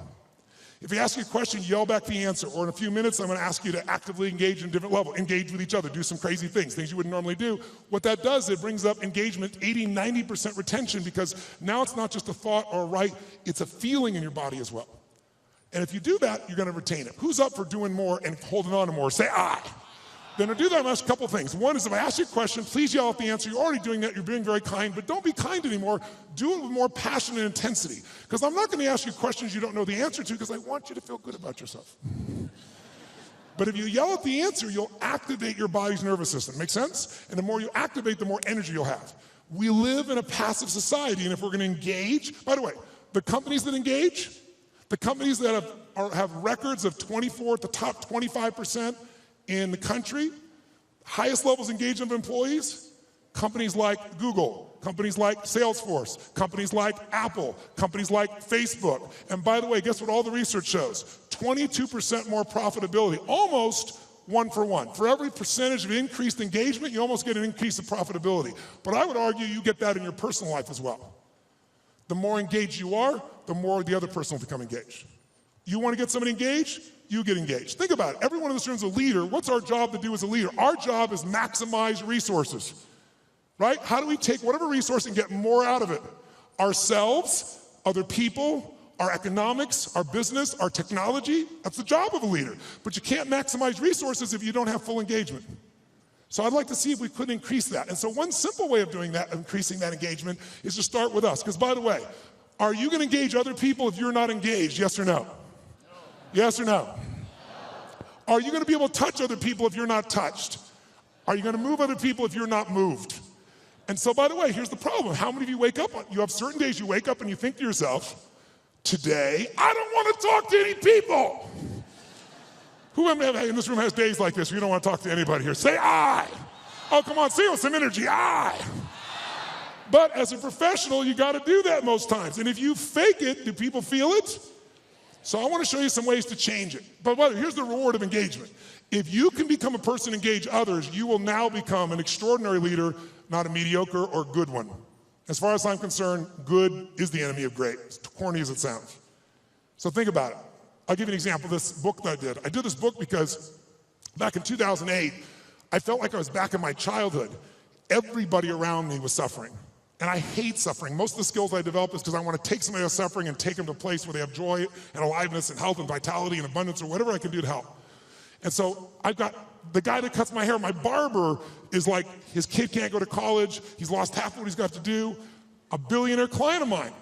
If you ask you a question, yell back the answer. Or in a few minutes, I'm gonna ask you to actively engage in a different level. Engage with each other, do some crazy things you wouldn't normally do. What that does, it brings up engagement, 80, 90% retention, because now it's not just a thought or a right, it's a feeling in your body as well. And if you do that, you're gonna retain it. Who's up for doing more and holding on to more? Say I. Then to do that, I'm gonna ask a couple things. One is if I ask you a question, please yell out the answer. You're already doing that, you're being very kind, but don't be kind anymore. Do it with more passion and intensity. Because I'm not gonna ask you questions you don't know the answer to, because I want you to feel good about yourself. But if you yell out the answer, you'll activate your body's nervous system. Make sense? And the more you activate, the more energy you'll have. We live in a passive society, and if we're gonna engage, by the way, the companies that engage, the companies that have records of 24 at the top 25% in the country, highest levels of engagement of employees, companies like Google, companies like Salesforce, companies like Apple, companies like Facebook. And by the way, guess what all the research shows? 22% more profitability, almost 1 for 1. For every percentage of increased engagement, you almost get an increase of profitability. But I would argue you get that in your personal life as well. The more engaged you are, the more the other person will become engaged. You want to get somebody engaged? You get engaged. Think about it. Everyone in this room is a leader. What's our job to do as a leader? Our job is maximize resources, right? How do we take whatever resource and get more out of it? Ourselves, other people, our economics, our business, our technology. That's the job of a leader. But you can't maximize resources if you don't have full engagement. So I'd like to see if we could increase that. And so one simple way of doing that, increasing that engagement, is to start with us. Because by the way, are you going to engage other people if you're not engaged? Yes or no? Yes or no? Are you going to be able to touch other people if you're not touched? Are you going to move other people if you're not moved? And so, by the way, here's the problem. How many of you wake up, you have certain days you wake up and you think to yourself, today, I don't want to talk to any people. Who in this room has days like this where you don't want to talk to anybody here? Say I. Oh, come on, say it with some energy, I. But as a professional, you got to do that most times. And if you fake it, do people feel it? So I want to show you some ways to change it. But here's the reward of engagement. If you can become a person, engage others, you will now become an extraordinary leader, not a mediocre or good one. As far as I'm concerned, good is the enemy of great, as corny as it sounds. So think about it. I'll give you an example of this book that I did. I did this book because back in 2008, I felt like I was back in my childhood. Everybody around me was suffering. And I hate suffering. Most of the skills I develop is because I want to take somebody else suffering and take them to a place where they have joy and aliveness and health and vitality and abundance or whatever I can do to help. And so I've got the guy that cuts my hair, my barber is like, his kid can't go to college, he's lost half of what he's got to do. A billionaire client of mine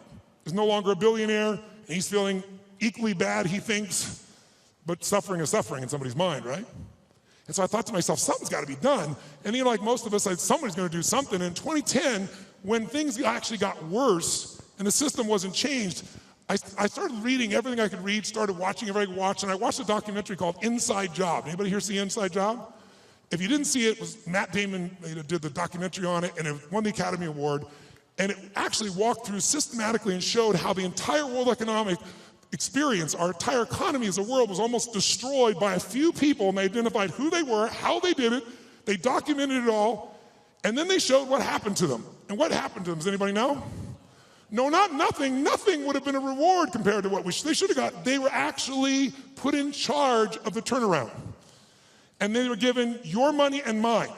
is no longer a billionaire, and he's feeling equally bad, he thinks, but suffering is suffering in somebody's mind, right? And so I thought to myself, something's got to be done. And like most of us, I said, somebody's going to do something. In 2010, when things actually got worse and the system wasn't changed, I started reading everything I could read, started watching everything I could watch, and I watched a documentary called Inside Job. Anybody here see Inside Job? If you didn't see it, it was Matt Damon did the documentary on it, and it won the Academy Award. And it actually walked through systematically and showed how the entire world economic experience, our entire economy as a world, was almost destroyed by a few people, and they identified who they were, how they did it, they documented it all, and then they showed what happened to them. And what happened to them, does anybody know? No, not nothing. Nothing would have been a reward compared to what they should have got. They were actually put in charge of the turnaround. And they were given your money and mine.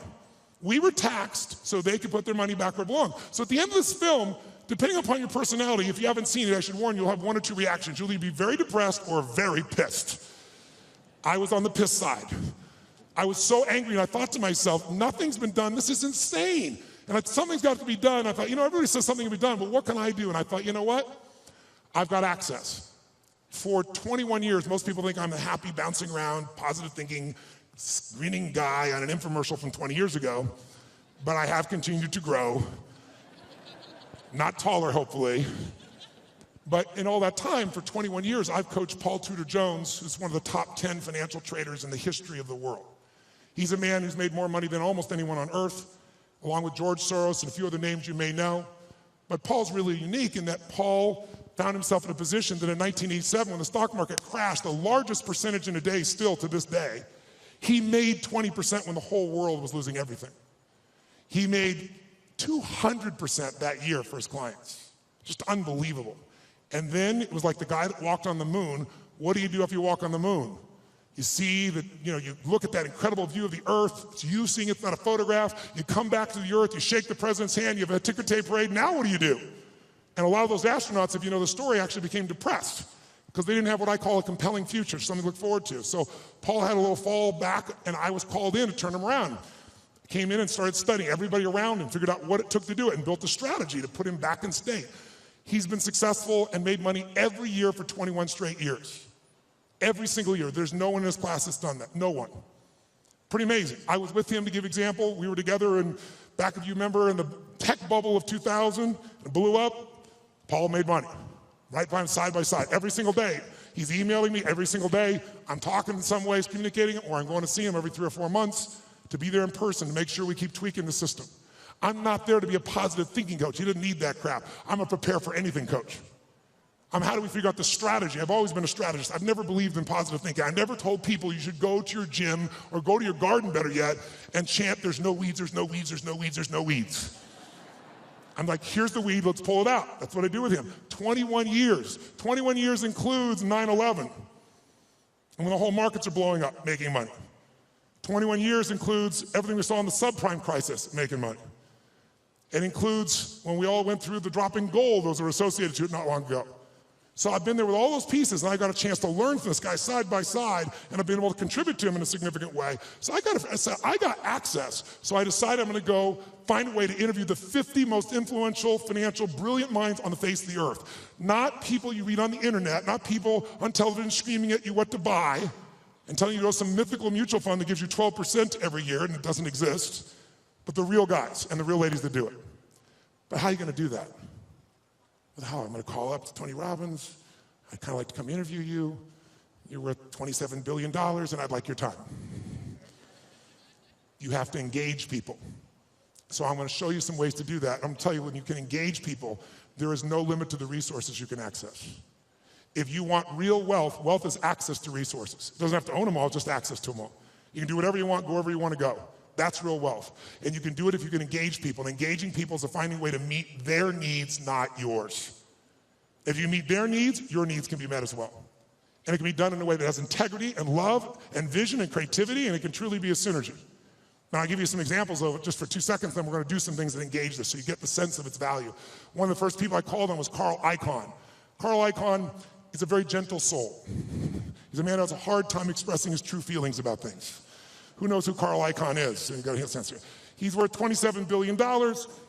We were taxed so they could put their money back where it belonged. So at the end of this film, depending upon your personality, if you haven't seen it, I should warn you, you'll have one or two reactions. You'll either be very depressed or very pissed. I was on the piss side. I was so angry, and I thought to myself, nothing's been done. This is insane. And something's got to be done. I thought, everybody says something can be done, but what can I do? And I thought, you know what? I've got access. For 21 years, most people think I'm a happy, bouncing around, positive thinking, screening guy on an infomercial from 20 years ago, but I have continued to grow. Not taller, hopefully. But in all that time, for 21 years, I've coached Paul Tudor Jones, who's one of the top 10 financial traders in the history of the world. He's a man who's made more money than almost anyone on earth, along with George Soros and a few other names you may know. But Paul's really unique in that Paul found himself in a position that in 1987, when the stock market crashed, the largest percentage in a day still to this day, he made 20% when the whole world was losing everything. He made 200% that year for his clients. Just unbelievable. And then it was like the guy that walked on the moon. What do you do if you walk on the moon? You see that, you look at that incredible view of the earth. It's you seeing it, it's not a photograph. You come back to the earth, you shake the president's hand, you have a ticker tape parade. Now what do? And a lot of those astronauts, if you know the story, actually became depressed because they didn't have what I call a compelling future, something to look forward to. So Paul had a little fall back, and I was called in to turn him around. Came in and started studying everybody around him, figured out what it took to do it, and built a strategy to put him back in state. He's been successful and made money every year for 21 straight years. Every single year. There's no one in his class that's done that. No one. Pretty amazing. I was with him to give example. We were together in, back if you remember, in the tech bubble of 2000. It blew up. Paul made money. Right by him, side by side, every single day. He's emailing me every single day. I'm talking in some ways, communicating, or I'm going to see him every 3 or 4 months to be there in person to make sure we keep tweaking the system. I'm not there to be a positive thinking coach. He didn't need that crap. I'm a prepare for anything coach. How do we figure out the strategy? I've always been a strategist. I've never believed in positive thinking. I never told people you should go to your gym or go to your garden, better yet, and chant, there's no weeds, there's no weeds, there's no weeds, there's no weeds. I'm like, here's the weed, let's pull it out. That's what I do with him. 21 years. 21 years includes 9/11. And when the whole markets are blowing up, making money. 21 years includes everything we saw in the subprime crisis, making money. It includes when we all went through the dropping gold, those were associated to it not long ago. So I've been there with all those pieces, and I got a chance to learn from this guy side by side, and I've been able to contribute to him in a significant way. So I got access. So I decided I'm gonna go find a way to interview the 50 most influential, financial, brilliant minds on the face of the earth. Not people you read on the internet, not people on television screaming at you what to buy, and telling you to go to some mythical mutual fund that gives you 12% every year, and it doesn't exist, but the real guys and the real ladies that do it. But how are you gonna do that? How? I'm going to call up to Tony Robbins. I'd kind of like to come interview you. You're worth $27 billion, and I'd like your time. You have to engage people. So I'm going to show you some ways to do that. I'm going to tell you, when you can engage people, there is no limit to the resources you can access. If you want real wealth, wealth is access to resources. It doesn't have to own them all, just access to them all. You can do whatever you want, go wherever you want to go. That's real wealth. And you can do it if you can engage people. And engaging people is finding a way to meet their needs, not yours. If you meet their needs, your needs can be met as well. And it can be done in a way that has integrity and love and vision and creativity, and it can truly be a synergy. Now, I'll give you some examples of it just for 2 seconds, then we're going to do some things that engage this so you get the sense of its value. One of the first people I called on was Carl Icahn. Carl Icahn is a very gentle soul. He's a man who has a hard time expressing his true feelings about things. Who knows who Carl Icahn is? So you got to get a sense here. He's worth $27 billion.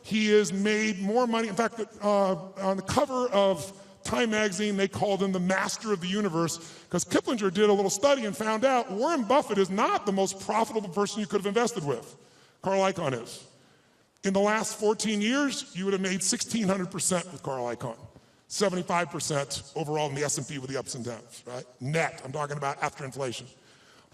He has made more money. In fact, on the cover of Time magazine, they called him the master of the universe because Kiplinger did a little study and found out Warren Buffett is not the most profitable person you could have invested with. Carl Icahn is. In the last 14 years, you would have made 1,600% with Carl Icahn. 75% overall in the S&P with the ups and downs, right? Net, I'm talking about after inflation.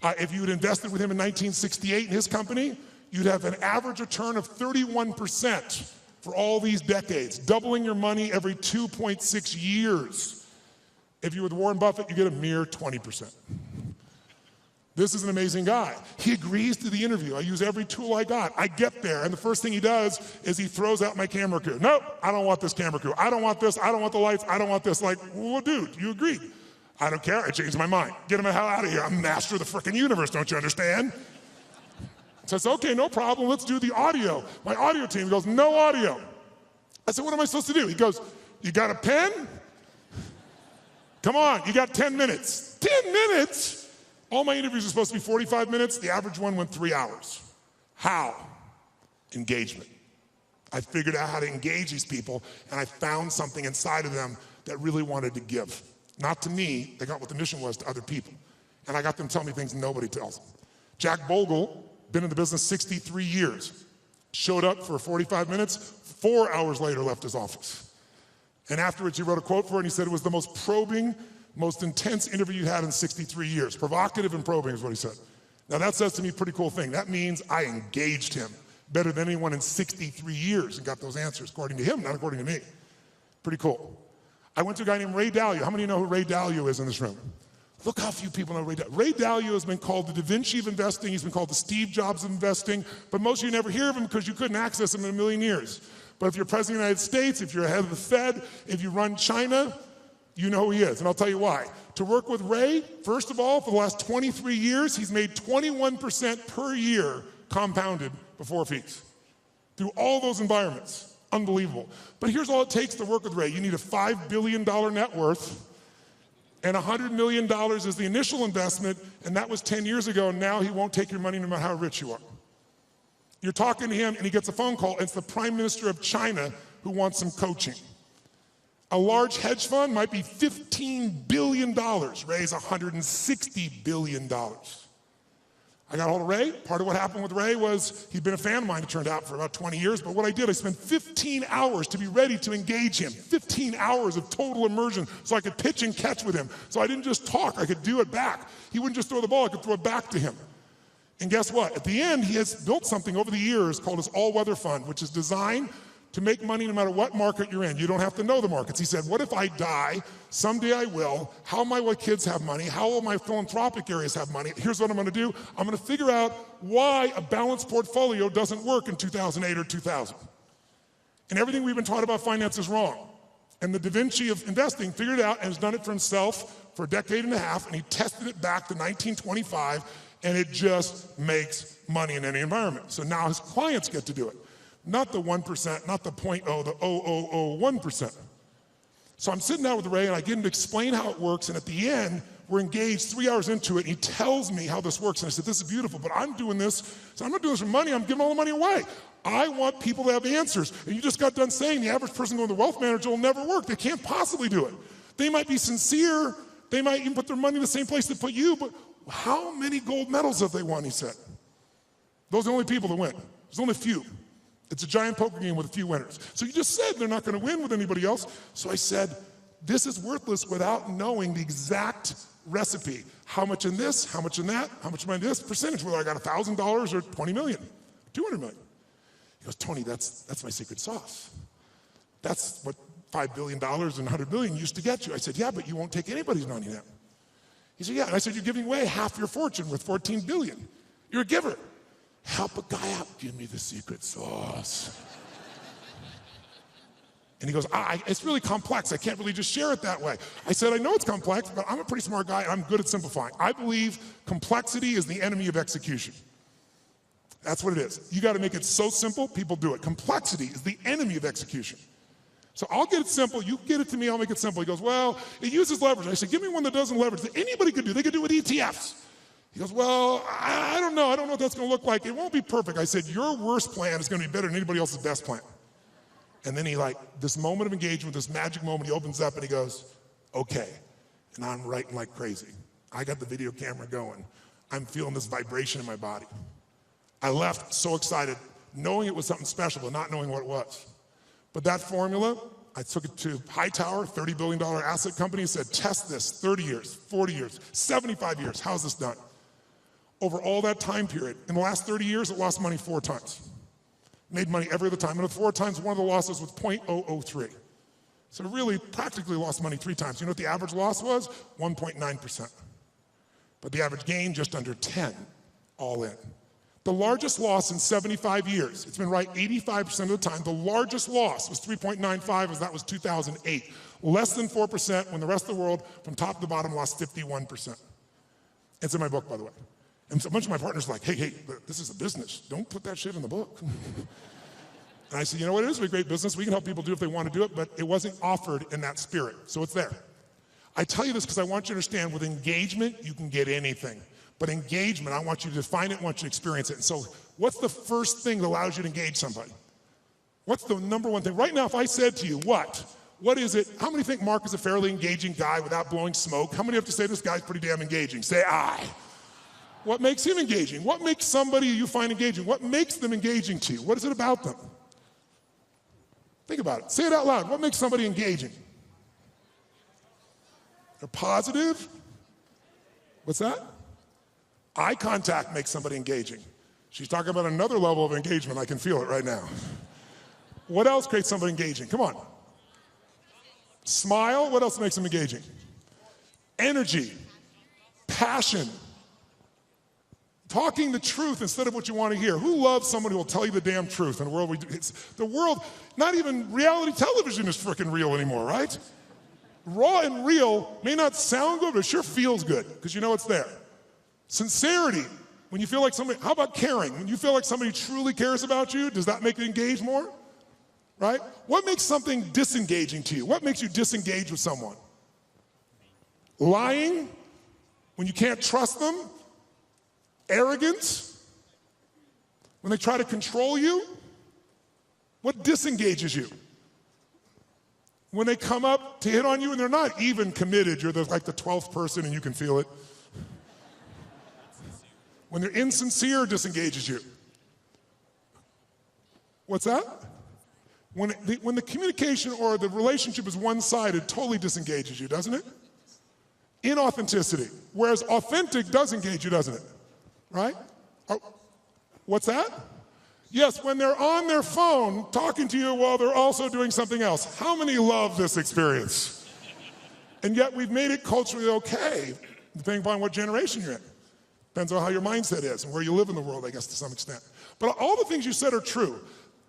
If you had invested with him in 1968 in his company, you'd have an average return of 31% for all these decades, doubling your money every 2.6 years. If you were with Warren Buffett, you get a mere 20%. This is an amazing guy. He agrees to the interview. I use every tool I got. I get there, and the first thing he does is he throws out my camera crew. Nope, I don't want this camera crew. I don't want this, I don't want the lights, I don't want this. Like, well, dude, you agreed. I don't care, I changed my mind. Get him the hell out of here. I'm master of the frickin' universe, don't you understand? So I said, okay, no problem, let's do the audio. My audio team goes, no audio. I said, what am I supposed to do? He goes, you got a pen? Come on, you got 10 minutes. 10 minutes? All my interviews are supposed to be 45 minutes. The average one went 3 hours. How? Engagement. I figured out how to engage these people, and I found something inside of them that really wanted to give. Not to me, they got what the mission was to other people. And I got them telling me things nobody tells them. Jack Bogle, been in the business 63 years, showed up for 45 minutes, 4 hours later left his office. And afterwards he wrote a quote for it, and he said it was the most probing, most intense interview you had in 63 years. Provocative and probing is what he said. Now that says to me a pretty cool thing. That means I engaged him better than anyone in 63 years and got those answers, according to him, not according to me. Pretty cool. I went to a guy named Ray Dalio. How many of you know who Ray Dalio is in this room? Look how few people know Ray Dalio. Ray Dalio has been called the Da Vinci of investing. He's been called the Steve Jobs of investing. But most of you never hear of him because you couldn't access him in a million years. But if you're president of the United States, if you're head of the Fed, if you run China, you know who he is, and I'll tell you why. To work with Ray, first of all, for the last 23 years, he's made 21% per year compounded before fees. Through all those environments. Unbelievable. But here's all it takes to work with Ray. You need a $5 billion net worth, and $100 million is the initial investment, and that was 10 years ago, and now he won't take your money no matter how rich you are. You're talking to him, and he gets a phone call, and it's the Prime Minister of China who wants some coaching. A large hedge fund might be $15 billion. Ray's $160 billion. I got hold of Ray. Part of what happened with Ray was he'd been a fan of mine, it turned out, for about 20 years. But what I did, I spent 15 hours to be ready to engage him. 15 hours of total immersion so I could pitch and catch with him. So I didn't just talk, I could do it back. He wouldn't just throw the ball, I could throw it back to him. And guess what? At the end, he has built something over the years called his all-weather fund, which is designed to make money no matter what market you're in. You don't have to know the markets. He said, what if I die? Someday I will. How will my kids have money? How will my philanthropic areas have money? Here's what I'm gonna do. I'm gonna figure out why a balanced portfolio doesn't work in 2008 or 2000. And everything we've been taught about finance is wrong. And the Da Vinci of investing figured it out and has done it for himself for a decade and a half, and he tested it back to 1925, and it just makes money in any environment. So now his clients get to do it. Not the 1%, not the 0.0, the 0.001%. So I'm sitting down with Ray and I get him to explain how it works, and at the end, we're engaged 3 hours into it, and he tells me how this works. And I said, this is beautiful, but I'm doing this, so I'm not doing this for money, I'm giving all the money away. I want people to have answers. And you just got done saying the average person going to the wealth manager will never work. They can't possibly do it. They might be sincere, they might even put their money in the same place they put you, but how many gold medals have they won, he said. Those are the only people that win. There's only a few. It's a giant poker game with a few winners. So you just said they're not gonna win with anybody else. So I said, this is worthless without knowing the exact recipe. How much in this, how much in that, how much in this, percentage, whether I got $1,000 or 20 million, 200 million. He goes, Tony, that's my secret sauce. That's what $5 billion and 100 million used to get you. I said, yeah, but you won't take anybody's money now. He said, yeah, and I said, you're giving away half your fortune with 14 billion. You're a giver. Help a guy out, give me the secret sauce. And he goes, it's really complex. I can't really just share it that way. I said, I know it's complex, but I'm a pretty smart guy and I'm good at simplifying. I believe complexity is the enemy of execution. That's what it is. You gotta make it so simple, people do it. Complexity is the enemy of execution. So I'll get it simple, you get it to me, I'll make it simple. He goes, well, it uses leverage. I said, give me one that doesn't leverage, that anybody could do. They could do it with ETFs. He goes, well, I don't know what that's gonna look like. It won't be perfect. I said, your worst plan is gonna be better than anybody else's best plan. And then he this moment of engagement, this magic moment, he opens up and he goes, okay. And I'm writing like crazy. I got the video camera going. I'm feeling this vibration in my body. I left so excited, knowing it was something special, but not knowing what it was. But that formula, I took it to Hightower, $30 billion asset company, and said, test this, 30 years, 40 years, 75 years, how's this done? Over all that time period, in the last 30 years, it lost money 4 times. Made money every other time, and the 4 times, one of the losses was 0.003. So it really practically lost money 3 times. You know what the average loss was? 1.9%. But the average gain, just under 10, all in. The largest loss in 75 years, it's been right 85% of the time, the largest loss was 3.95, as that was 2008. Less than 4% when the rest of the world, from top to bottom, lost 51%. It's in my book, by the way. And so a bunch of my partners are like, hey, this is a business. Don't put that shit in the book. And I said, you know what, it is a great business. We can help people do it if they want to do it, but it wasn't offered in that spirit, so it's there. I tell you this because I want you to understand, with engagement, you can get anything. But engagement, I want you to define it, I want you to experience it. And so what's the first thing that allows you to engage somebody? What's the number one thing? Right now, if I said to you, what is it? How many think Mark is a fairly engaging guy without blowing smoke? How many have to say this guy's pretty damn engaging? Say I. What makes him engaging? What makes somebody you find engaging? What makes them engaging to you? What is it about them? Think about it. Say it out loud. What makes somebody engaging? They're positive? What's that? Eye contact makes somebody engaging. She's talking about another level of engagement. I can feel it right now. What else creates somebody engaging? Come on. Smile. What else makes them engaging? Energy. Passion. Talking the truth instead of what you want to hear. Who loves somebody who will tell you the damn truth in the world we do? The world, not even reality television is freaking real anymore, right? Raw and real may not sound good, but it sure feels good because you know it's there. Sincerity, when you feel like somebody, how about caring? When you feel like somebody truly cares about you, does that make it engage more? Right? What makes something disengaging to you? What makes you disengage with someone? Lying, when you can't trust them? Arrogance, when they try to control you? What disengages you? When they come up to hit on you and they're not even committed, you're like the 12th person and you can feel it. When they're insincere, disengages you. What's that? When the communication or the relationship is one-sided, totally disengages you, doesn't it? Inauthenticity. Whereas authentic does engage you, doesn't it? Right? Oh, what's that? Yes, when they're on their phone talking to you while they're also doing something else. How many love this experience? And yet we've made it culturally okay, depending upon what generation you're in. Depends on how your mindset is and where you live in the world, I guess, to some extent. But all the things you said are true.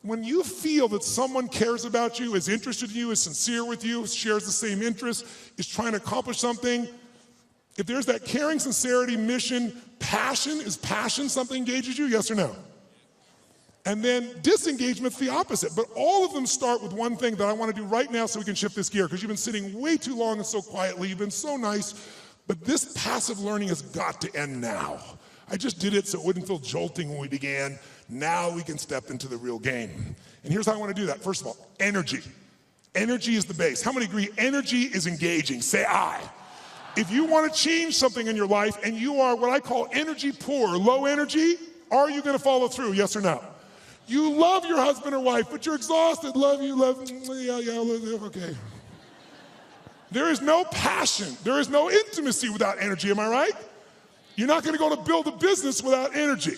When you feel that someone cares about you, is interested in you, is sincere with you, shares the same interests, is trying to accomplish something, if there's that caring, sincerity, mission, passion, is passion something engages you, yes or no? And then disengagement's the opposite. But all of them start with one thing that I want to do right now so we can shift this gear, because you've been sitting way too long and so quietly, you've been so nice, but this passive learning has got to end now. I just did it so it wouldn't feel jolting when we began. Now we can step into the real game. And here's how I want to do that. First of all, energy. Energy is the base. How many agree energy is engaging? Say I. If you want to change something in your life and you are what I call energy poor, low energy, are you going to follow through, yes or no? You love your husband or wife, but you're exhausted. Love, yeah, okay. There is no passion. There is no intimacy without energy, am I right? You're not going to go to build a business without energy.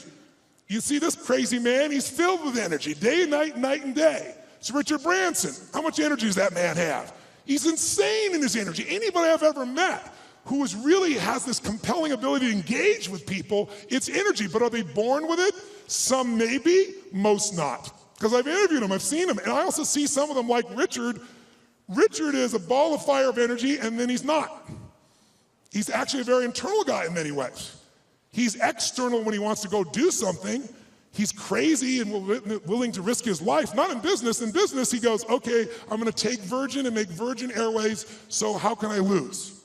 You see this crazy man, he's filled with energy, day and night and day. It's Richard Branson. How much energy does that man have? He's insane in his energy. Anybody I've ever met who really has this compelling ability to engage with people, it's energy. But are they born with it? Some maybe, most not. Because I've interviewed them, I've seen them. And I also see some of them like Richard. Richard is a ball of fire of energy, and then he's not. He's actually a very internal guy in many ways. He's external when he wants to go do something. He's crazy and willing to risk his life. Not in business. In business, he goes, okay, I'm going to take Virgin and make Virgin Airways, so how can I lose?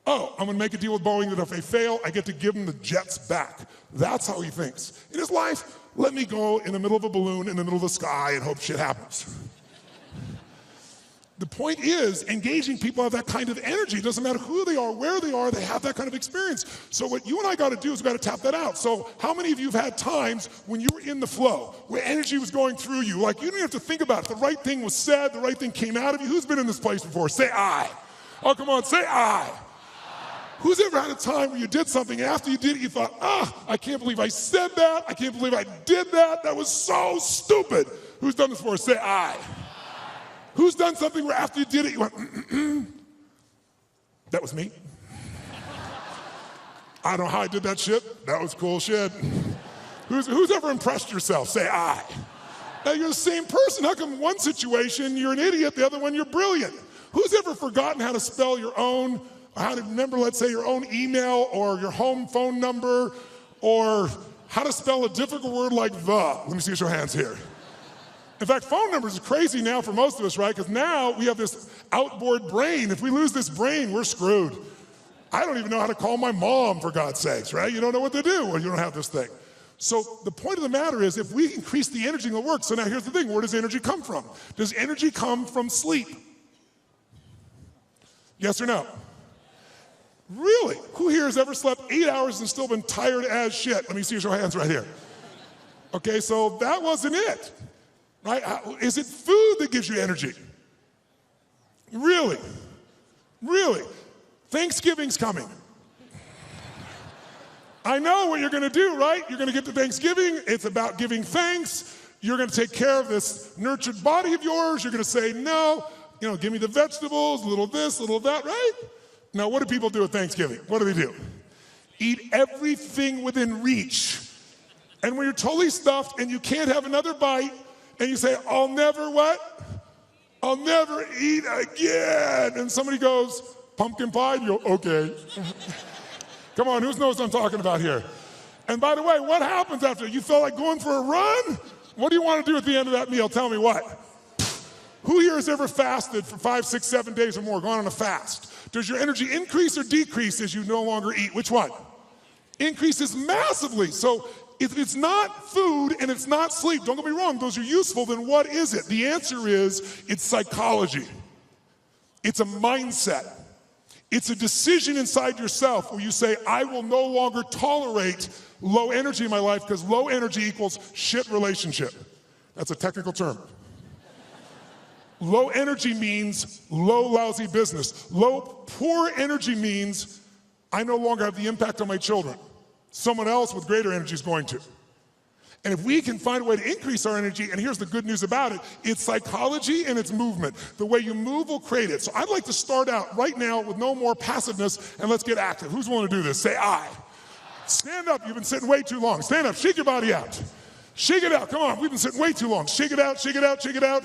Oh, I'm going to make a deal with Boeing that if they fail, I get to give them the jets back. That's how he thinks. In his life, let me go in the middle of a balloon in the middle of the sky and hope shit happens. The point is, engaging people have that kind of energy. It doesn't matter who they are, where they have that kind of experience. So what you and I got to do is we got to tap that out. So how many of you have had times when you were in the flow, where energy was going through you? Like you didn't have to think about it. The right thing was said, the right thing came out of you. Who's been in this place before? Say I. Oh, come on, say I. Who's ever had a time where you did something and after you did it, you thought, I can't believe I said that. I can't believe I did that. That was so stupid. Who's done this before? Say I. Who's done something where after you did it, you went, that was me. I don't know how I did that shit. That was cool shit. Who's ever impressed yourself? Say I. Now you're the same person. How come one situation you're an idiot, the other one you're brilliant? Who's ever forgotten how to spell your own, or how to remember, let's say, your own email or your home phone number, or how to spell a difficult word like the? Let me see your hands here. In fact, phone numbers are crazy now for most of us, right? Because now we have this outboard brain. If we lose this brain, we're screwed. I don't even know how to call my mom, for God's sakes, right? You don't know what to do when you don't have this thing. So the point of the matter is, if we increase the energy, it'll work. So now here's the thing. Where does energy come from? Does energy come from sleep? Yes or no? Really? Who here has ever slept 8 hours and still been tired as shit? Let me see your hands right here. Okay, so that wasn't it. Right? Is it food that gives you energy? Really? Really? Thanksgiving's coming. I know what you're going to do, right? You're going to get to Thanksgiving. It's about giving thanks. You're going to take care of this nurtured body of yours. You're going to say, no, give me the vegetables, a little this, a little that, right? Now, what do people do at Thanksgiving? What do? Eat everything within reach. And when you're totally stuffed and you can't have another bite, and you say, I'll never what? I'll never eat again. And somebody goes, pumpkin pie? You go, okay. Come on, who knows what I'm talking about here? And by the way, what happens after? You feel like going for a run? What do you want to do at the end of that meal? Tell me what. Who here has ever fasted for 5, 6, 7 days or more, gone on a fast? Does your energy increase or decrease as you no longer eat? Which one? Increases massively. So if it's not food and it's not sleep, don't get me wrong, those are useful, then what is it? The answer is, it's psychology. It's a mindset. It's a decision inside yourself where you say, I will no longer tolerate low energy in my life because low energy equals shit relationship. That's a technical term. Low energy means low, lousy business. Poor energy means I no longer have the impact on my children. Someone else with greater energy is going to. And if we can find a way to increase our energy, and here's the good news about it, it's psychology and it's movement. The way you move will create it. So I'd like to start out right now with no more passiveness, and let's get active. Who's willing to do this? Say I. Stand up, you've been sitting way too long. Stand up, shake your body out. Shake it out, come on, we've been sitting way too long. Shake it out, shake it out, shake it out.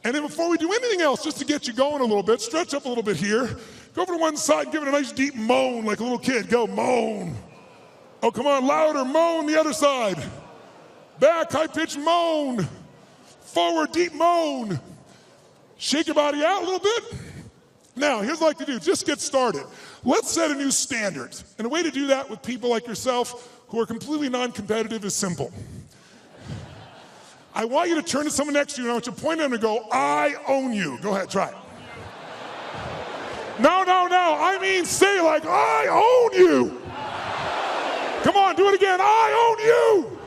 And then before we do anything else, just to get you going a little bit, stretch up a little bit here. Go over to one side and give it a nice deep moan like a little kid. Go, moan. Oh, come on, louder, moan the other side. Back, high-pitched moan. Forward, deep moan. Shake your body out a little bit. Now, here's what I'd like to do. Just get started. Let's set a new standard. And a way to do that with people like yourself who are completely non-competitive is simple. I want you to turn to someone next to you and I want you to point at them and go, I own you. Go ahead, try it. No. I mean, say like, I own you. Come on, do it again. I own you.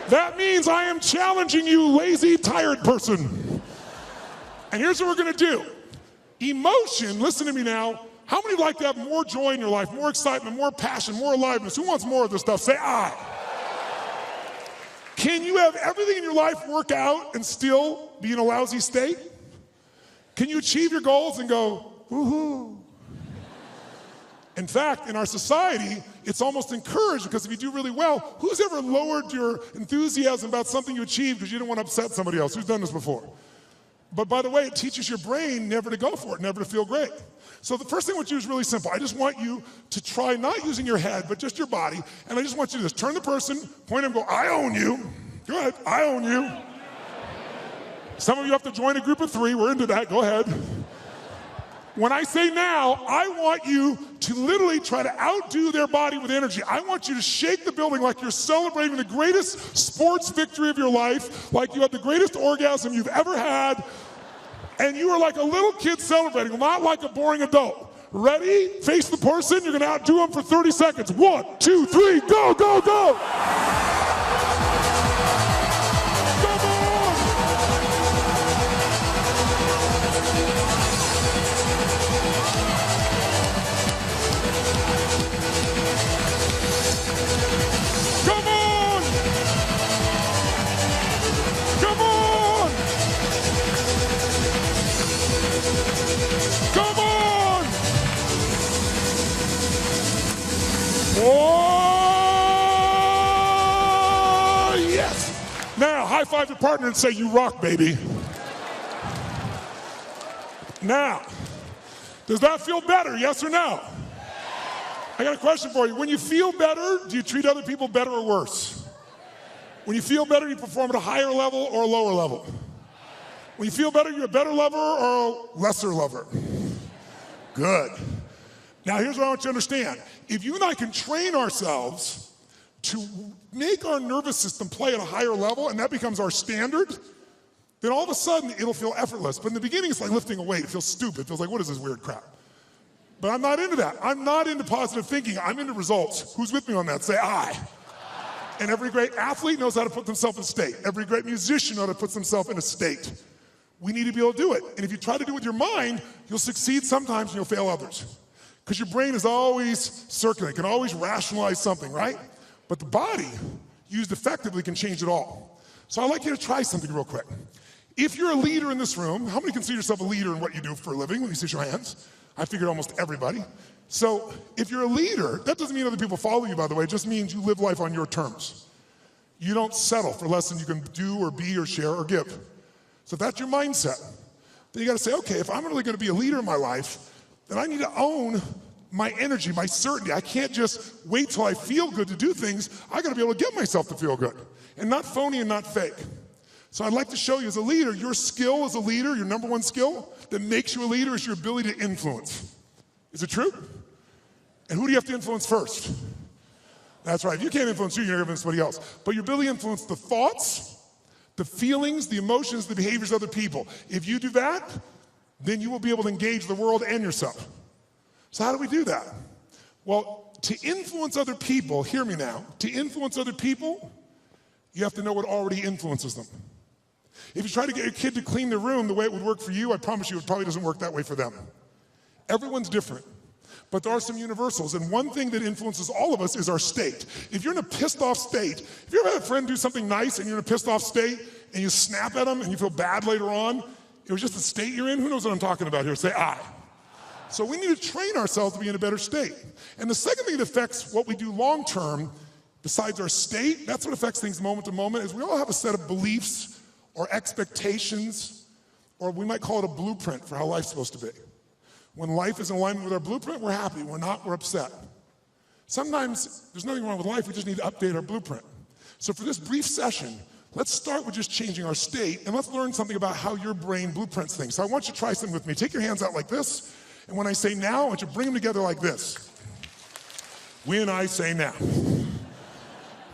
That means I am challenging you, lazy, tired person. And here's what we're going to do. Emotion, listen to me now. How many would like to have more joy in your life, more excitement, more passion, more aliveness? Who wants more of this stuff? Say I. Can you have everything in your life work out and still be in a lousy state? Can you achieve your goals and go, woohoo? In fact, in our society, it's almost encouraged because if you do really well, who's ever lowered your enthusiasm about something you achieved because you didn't want to upset somebody else? Who's done this before? But by the way, it teaches your brain never to go for it, never to feel great. So the first thing I want you to do is really simple. I just want you to try not using your head, but just your body. And I just want you to turn the person, point at them, go, I own you. Go ahead, I own you. Some of you have to join a group of 3. We're into that, go ahead. When I say now, I want you to literally try to outdo their body with energy. I want you to shake the building like you're celebrating the greatest sports victory of your life, like you had the greatest orgasm you've ever had. And you are like a little kid celebrating, not like a boring adult. Ready? Face the person. You're going to outdo them for 30 seconds. 1, 2, 3, go, go, go. Come on. Come on. Come on. Come on. Oh, yes. Now, high five your partner and say, you rock, baby. Now, does that feel better, yes or no? I got a question for you. When you feel better, do you treat other people better or worse? When you feel better, you perform at a higher level or a lower level? When you feel better, you're a better lover or a lesser lover? Good. Now, here's what I want you to understand. If you and I can train ourselves to make our nervous system play at a higher level, and that becomes our standard, then all of a sudden, it'll feel effortless. But in the beginning, it's like lifting a weight. It feels stupid. It feels like, what is this weird crap? But I'm not into that. I'm not into positive thinking. I'm into results. Who's with me on that? Say I. And every great athlete knows how to put themselves in state. Every great musician knows how to put themselves in a state. We need to be able to do it. And if you try to do it with your mind, you'll succeed sometimes and you'll fail others. Because your brain is always circulating, can always rationalize something, right? But the body, used effectively, can change it all. So I'd like you to try something real quick. If you're a leader in this room, how many consider yourself a leader in what you do for a living? Let me see your hands. I figured almost everybody. So if you're a leader, that doesn't mean other people follow you, by the way. It just means you live life on your terms. You don't settle for less than you can do or be or share or give. So if that's your mindset, then you got to say, okay, if I'm really going to be a leader in my life, then I need to own my energy, my certainty. I can't just wait till I feel good to do things. I got to be able to get myself to feel good, and not phony and not fake. So I'd like to show you as a leader, your skill as a leader, your number one skill that makes you a leader is your ability to influence. Is it true? And who do you have to influence first? That's right. If you can't influence you, you're never going to influence somebody else. But your ability to influence the thoughts, the feelings, the emotions, the behaviors of other people. If you do that, then you will be able to engage the world and yourself. So how do we do that? Well, to influence other people, hear me now, to influence other people, you have to know what already influences them. If you try to get your kid to clean their room the way it would work for you, I promise you it probably doesn't work that way for them. Everyone's different, but there are some universals, and one thing that influences all of us is our state. If you're in a pissed off state, if you ever had a friend do something nice and you're in a pissed off state and you snap at them and you feel bad later on, it was just the state you're in, who knows what I'm talking about here? Say I. So we need to train ourselves to be in a better state. And the second thing that affects what we do long term, besides our state, that's what affects things moment to moment, is we all have a set of beliefs or expectations, or we might call it a blueprint for how life's supposed to be. When life is in alignment with our blueprint, we're happy. When not, we're upset. Sometimes there's nothing wrong with life, we just need to update our blueprint. So for this brief session, let's start with just changing our state, and let's learn something about how your brain blueprints things. So I want you to try something with me. Take your hands out like this, and when I say now, I want you to bring them together like this. When I say now.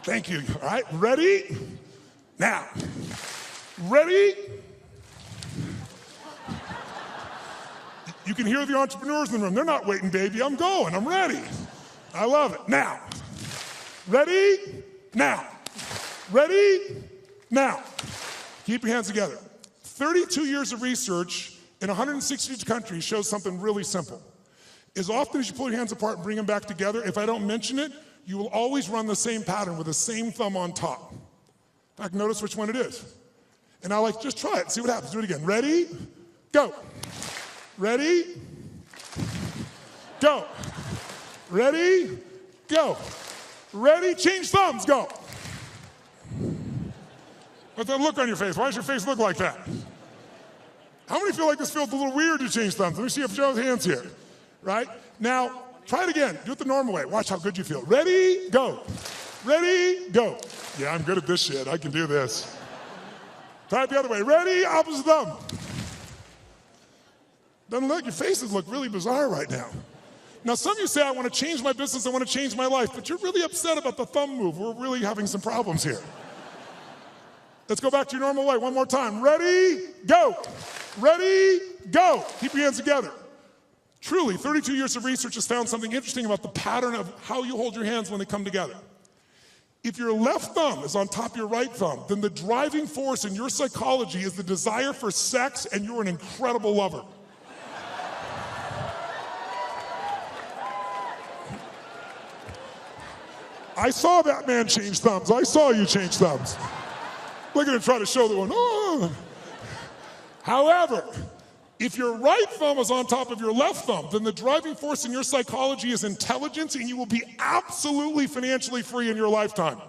Thank you. All right, ready? Now. Ready? You can hear the entrepreneurs in the room. They're not waiting, baby. I'm going. I'm ready. I love it. Now. Ready? Now. Ready? Now. Keep your hands together. 32 years of research in 160 countries shows something really simple. As often as you pull your hands apart and bring them back together, if I don't mention it, you will always run the same pattern with the same thumb on top. In fact, notice which one it is. And I like, just try it, see what happens. Do it again. Ready? Go. Ready? Go. Ready? Go. Ready? Change thumbs. Go. What's that look on your face? Why does your face look like that? How many feel like this feels a little weird to change thumbs? Let me see if Joe's hands here. Right? Now, try it again. Do it the normal way. Watch how good you feel. Ready? Go. Ready? Go. Yeah, I'm good at this shit. I can do this. Try it the other way. Ready? Opposite thumb. Doesn't look, your faces look really bizarre right now. Now, some of you say, I want to change my business, I want to change my life, but you're really upset about the thumb move. We're really having some problems here. Let's go back to your normal way one more time. Ready? Go. Ready, go. Keep your hands together. Truly, 32 years of research has found something interesting about the pattern of how you hold your hands when they come together. If your left thumb is on top of your right thumb, then the driving force in your psychology is the desire for sex, and you're an incredible lover. I saw that man change thumbs. I saw you change thumbs. Look at him try to show the one. Oh. However, if your right thumb is on top of your left thumb, then the driving force in your psychology is intelligence, and you will be absolutely financially free in your lifetime.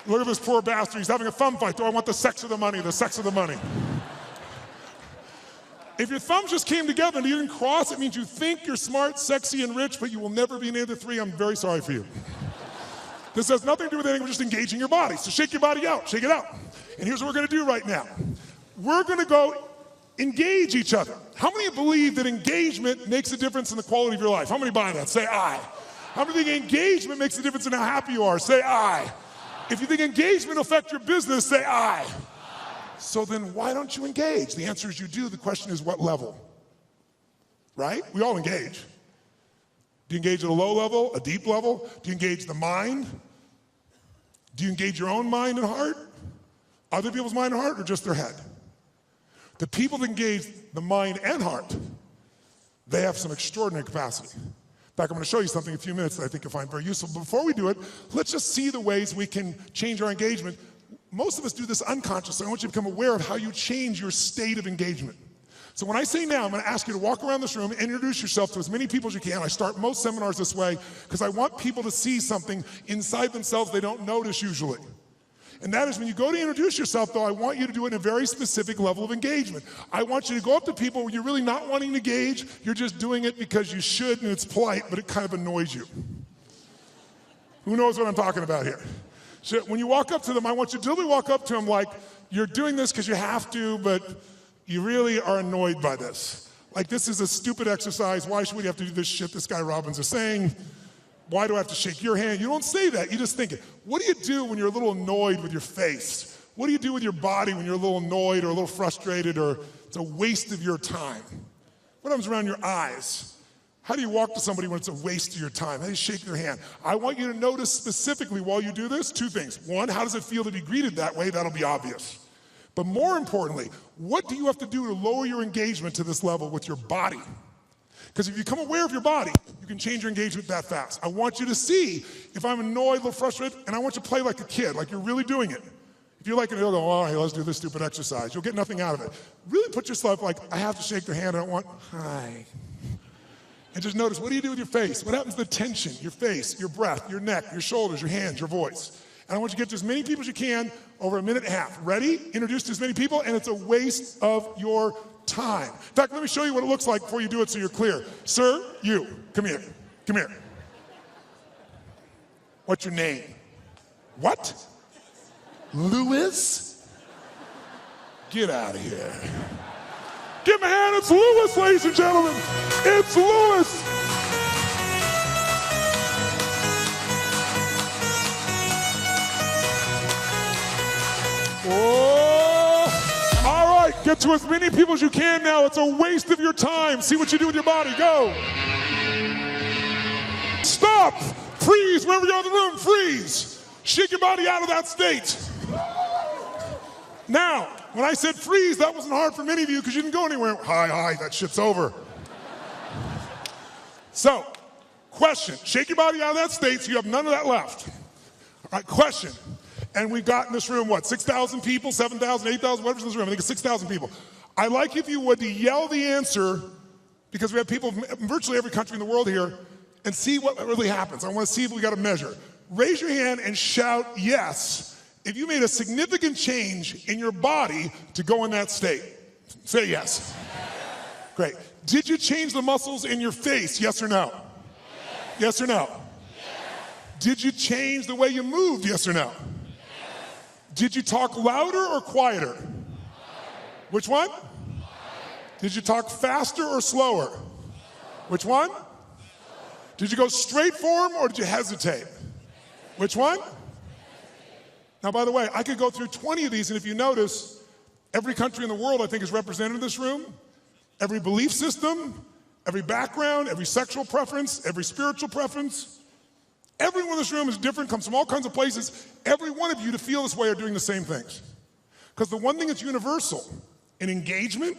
Look at this poor bastard. He's having a thumb fight. Do I want the sex or the money? The sex or the money? If your thumbs just came together and you didn't cross, it means you think you're smart, sexy, and rich, but you will never be any of the three. I'm very sorry for you. This has nothing to do with anything. We're just engaging your body. So shake your body out. Shake it out. And here's what we're going to do right now. We're going to go engage each other. How many believe that engagement makes a difference in the quality of your life? How many buy that? Say aye. How many think engagement makes a difference in how happy you are? Say aye. If you think engagement will affect your business, say aye. So then why don't you engage? The answer is you do. The question is what level? Right? We all engage. Do you engage at a low level, a deep level? Do you engage the mind? Do you engage your own mind and heart? Other people's mind and heart, or just their head? The people that engage the mind and heart, they have some extraordinary capacity. In fact, I'm going to show you something in a few minutes that I think you'll find very useful. But before we do it, let's just see the ways we can change our engagement. Most of us do this unconsciously. I want you to become aware of how you change your state of engagement. So when I say now, I'm going to ask you to walk around this room and introduce yourself to as many people as you can. I start most seminars this way because I want people to see something inside themselves they don't notice usually. And that is when you go to introduce yourself, though, I want you to do it in a very specific level of engagement. I want you to go up to people where you're really not wanting to engage. You're just doing it because you should, and it's polite, but it kind of annoys you. Who knows what I'm talking about here? So when you walk up to them, I want you to literally walk up to them like you're doing this because you have to, but you really are annoyed by this. Like, this is a stupid exercise. Why should we have to do this shit this guy Robbins is saying? Why do I have to shake your hand? You don't say that. You just think it. What do you do when you're a little annoyed with your face? What do you do with your body when you're a little annoyed or a little frustrated or it's a waste of your time? What happens around your eyes? How do you walk to somebody when it's a waste of your time? How do you shake their hand? I want you to notice specifically while you do this, two things. One, how does it feel to be greeted that way? That'll be obvious. But more importantly, what do you have to do to lower your engagement to this level with your body? Because if you become aware of your body, you can change your engagement that fast. I want you to see if I'm annoyed, a little frustrated, and I want you to play like a kid, like you're really doing it. If you're like, you'll go, all right, let's do this stupid exercise. You'll get nothing out of it. Really put yourself like, I have to shake their hand. I don't want, hi. And just notice, what do you do with your face? What happens to the tension? Your face, your breath, your neck, your shoulders, your hands, your voice. And I want you to get to as many people as you can over a minute and a half. Ready? Introduce to as many people, and it's a waste of your time. In fact, let me show you what it looks like before you do it so you're clear. Sir, you, come here. Come here. What's your name? What? Louis? Get out of here. Give him a hand. It's Louis, ladies and gentlemen. It's Louis. Oh, all right, get to as many people as you can now. It's a waste of your time. See what you do with your body. Go. Stop. Freeze. Wherever you're in the room, freeze. Shake your body out of that state. Now, when I said freeze, that wasn't hard for many of you because you didn't go anywhere. Hi, that shit's over. So, question. Shake your body out of that state so you have none of that left. All right, question. And we've got in this room, what, 6,000 people, 7,000, 8,000, whatever's in this room. I think it's 6,000 people. I'd like if you would to yell the answer, because we have people from virtually every country in the world here, and see what really happens. I want to see if we got a measure. Raise your hand and shout yes if you made a significant change in your body to go in that state. Say yes. Great. Did you change the muscles in your face, yes or no? Yes or no? Did you change the way you moved, yes or no? Did you talk louder or quieter? Which one? Did you talk faster or slower? Which one? Did you go straight for him or did you hesitate? Which one? Now, by the way, I could go through 20 of these, and if you notice, Every country in the world, I think, is represented in this room. Every belief system, every background, every sexual preference, every spiritual preference. Everyone in this room is different, comes from all kinds of places. Every one of you to feel this way are doing the same things. Because the one thing that's universal in engagement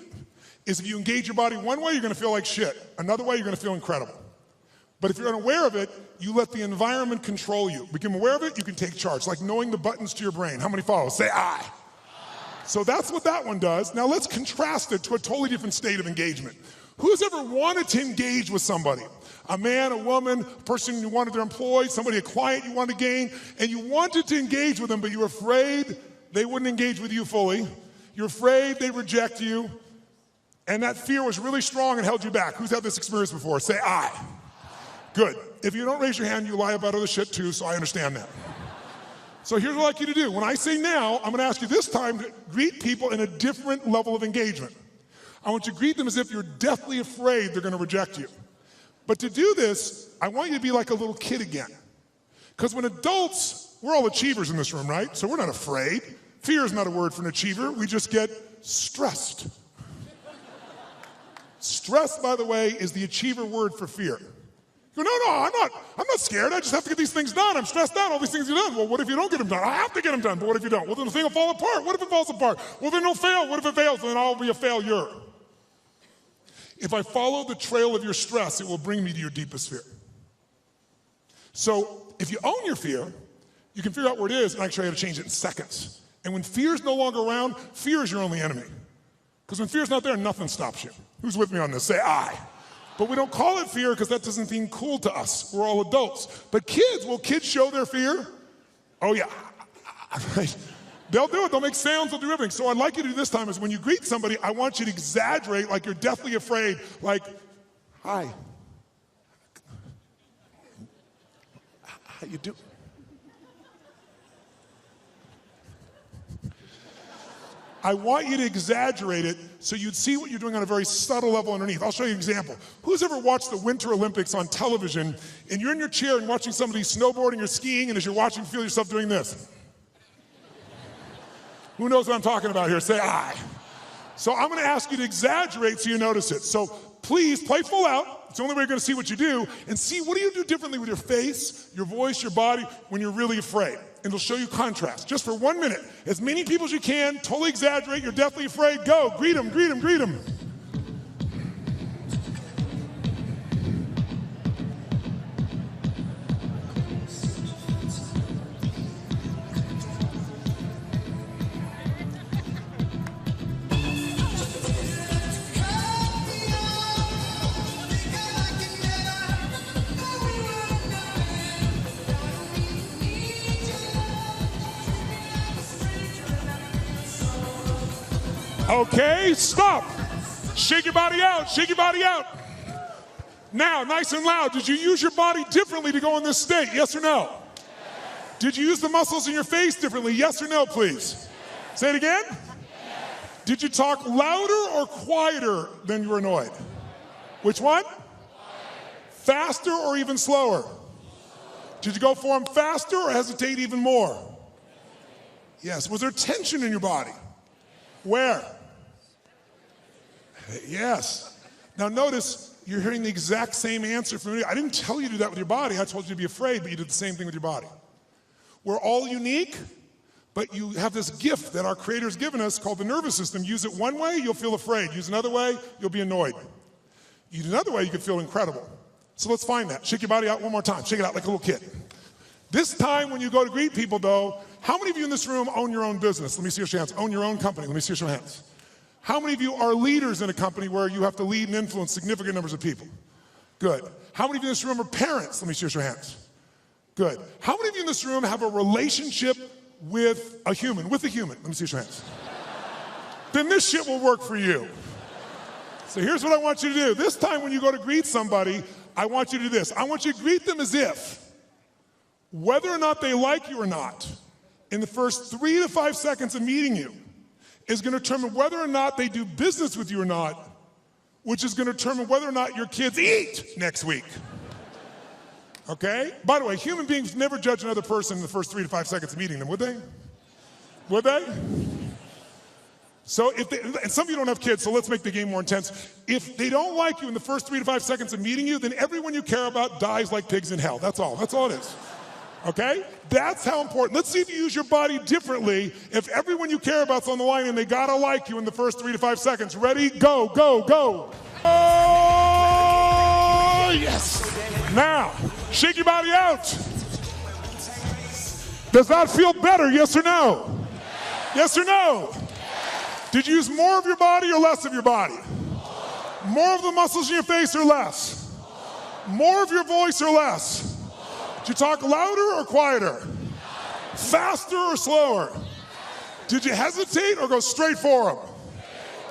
is if you engage your body one way, you're gonna feel like shit. Another way, you're gonna feel incredible. But if you're unaware of it, you let the environment control you. Become aware of it, you can take charge. Like knowing the buttons to your brain. How many follow? Say I. So that's what that one does. Now let's contrast it to a totally different state of engagement. Who's ever wanted to engage with somebody? A man, a woman, a person you wanted to employ, somebody, a client you wanted to gain, and you wanted to engage with them, but you were afraid they wouldn't engage with you fully. You're afraid they'd reject you, and that fear was really strong and held you back. Who's had this experience before? Say I. Good. If you don't raise your hand, you lie about other shit too, so I understand that. So here's what I'd like you to do. When I say now, I'm gonna ask you this time to greet people in a different level of engagement. I want you to greet them as if you're deathly afraid they're gonna reject you. But to do this, I want you to be like a little kid again. Because when adults, we're all achievers in this room, right? So we're not afraid. Fear is not a word for an achiever. We just get stressed. Stress, by the way, is the achiever word for fear. You go, no, I'm not scared. I just have to get these things done. I'm stressed out, all these things are done. Well, what if you don't get them done? I have to get them done, but what if you don't? Well, then the thing will fall apart. What if it falls apart? Well, then it'll fail. What if it fails? Then I'll be a failure. If I follow the trail of your stress, it will bring me to your deepest fear. So if you own your fear, you can figure out where it is, and I can show you how to change it in seconds. And when fear is no longer around, fear is your only enemy. Because when fear's not there, nothing stops you. Who's with me on this? Say I. But we don't call it fear because that doesn't seem cool to us. We're all adults. But kids, will kids show their fear? Oh yeah. They'll do it, they'll make sounds, they'll do everything. So what I'd like you to do this time is when you greet somebody, I want you to exaggerate like you're deathly afraid, like, hi. How you doing? I want you to exaggerate it so you'd see what you're doing on a very subtle level underneath. I'll show you an example. Who's ever watched the Winter Olympics on television and you're in your chair and watching somebody snowboarding or skiing, and as you're watching, feel yourself doing this? Who knows what I'm talking about here? Say I. So I'm gonna ask you to exaggerate so you notice it. So please play full out. It's the only way you're gonna see what you do, and see what do you do differently with your face, your voice, your body when you're really afraid. And it'll show you contrast. Just for 1 minute. As many people as you can, totally exaggerate, you're deathly afraid, go, greet them, greet them, greet them. Okay, stop. Shake your body out, shake your body out. Now, nice and loud, did you use your body differently to go in this state, yes or no? Yes. Did you use the muscles in your face differently, yes or no, please? Yes. Say it again. Yes. Did you talk louder or quieter than you were annoyed? Which one? Quieter. Faster or even slower? Did you go form faster or hesitate even more? Yes, was there tension in your body? Where? Yes. Now notice, you're hearing the exact same answer from me. I didn't tell you to do that with your body. I told you to be afraid, but you did the same thing with your body. We're all unique, but you have this gift that our Creator's given us called the nervous system. Use it one way, you'll feel afraid. Use another way, you'll be annoyed. Use another way, you could feel incredible. So let's find that. Shake your body out one more time. Shake it out like a little kid. This time when you go to greet people though, how many of you in this room own your own business? Let me see your hands. Own your own company. Let me see your hands. How many of you are leaders in a company where you have to lead and influence significant numbers of people? Good. How many of you in this room are parents? Let me see your hands. Good. How many of you in this room have a relationship with a human? Let me see your hands. Then this shit will work for you. So here's what I want you to do. This time when you go to greet somebody, I want you to do this. I want you to greet them as if, whether or not they like you or not, in the first 3 to 5 seconds of meeting you, is going to determine whether or not they do business with you or not, which is going to determine whether or not your kids eat next week. Okay? By the way, human beings never judge another person in the first 3 to 5 seconds of meeting them, would they? Would they? So and some of you don't have kids, so let's make the game more intense. If they don't like you in the first 3 to 5 seconds of meeting you, then everyone you care about dies like pigs in hell. That's all it is. Okay? That's how important. Let's see if you use your body differently if everyone you care about's on the line and they gotta like you in the first 3 to 5 seconds. Ready? Go, go, go. Oh, yes. Now, shake your body out. Does that feel better, yes or no? Yes or no? Did you use more of your body or less of your body? More of the muscles in your face or less? More of your voice or less? Did you talk louder or quieter? Faster or slower? Did you hesitate or go straight for them?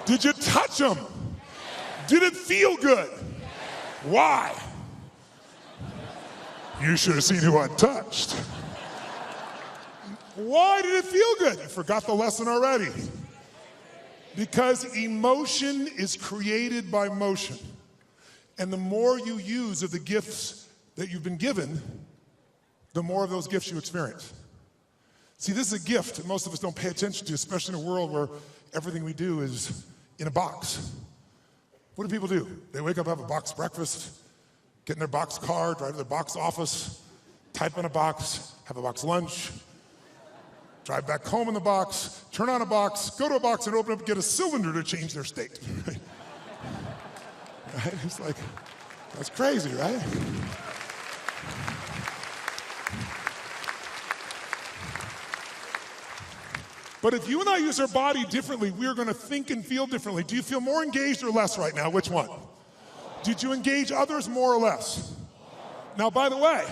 Did you touch them? Did it feel good? Why? You should have seen who I touched. Why did it feel good? You forgot the lesson already. Because emotion is created by motion. And the more you use of the gifts that you've been given, the more of those gifts you experience. See, this is a gift that most of us don't pay attention to, especially in a world where everything we do is in a box. What do people do? They wake up, have a box breakfast, get in their box car, drive to their box office, type in a box, have a box lunch, drive back home in the box, turn on a box, go to a box and open up and get a cylinder to change their state. Right? It's like, that's crazy, right? But if you and I use our body differently, we're going to think and feel differently. Do you feel more engaged or less right now? Which one? Did you engage others more or less? Now, by the way,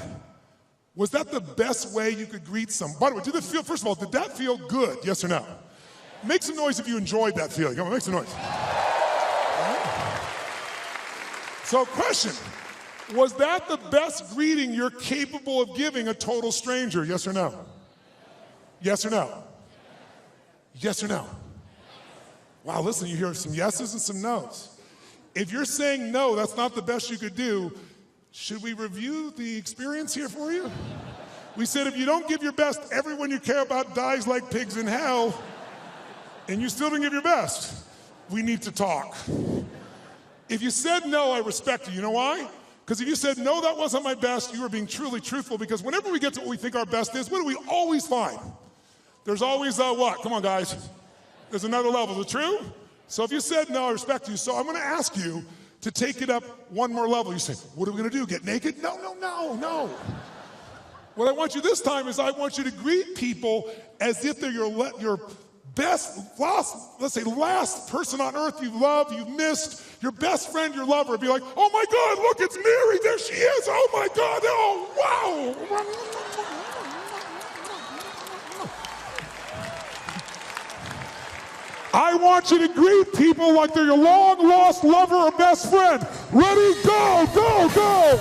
was that the best way you could greet someone? By the way, did it feel, first of all, did that feel good? Yes or no? Make some noise if you enjoyed that feeling. Come on, make some noise. Right. So, question, was that the best greeting you're capable of giving a total stranger? Yes or no? Yes or no? Yes or no? Wow, listen, you hear some yeses and some nos. If you're saying no, that's not the best you could do, should we review the experience here for you? We said if you don't give your best, everyone you care about dies like pigs in hell, and you still didn't give your best. We need to talk. If you said no, I respect you. You know why? Because if you said no, that wasn't my best, you were being truly truthful, because whenever we get to what we think our best is, what do we always find? There's always what? Come on, guys. There's another level. Is it true? So if you said no, I respect you. So I'm going to ask you to take it up one more level. You say, what are we going to do? Get naked? No, no, no, no. What I want you this time is I want you to greet people as if they're your best, last person on earth you've loved, you've missed, your best friend, your lover. Be like, oh my God, look, it's Mary. There she is. Oh my God. Oh, wow. I want you to greet people like they're your long-lost lover or best friend. Ready, go, go, go!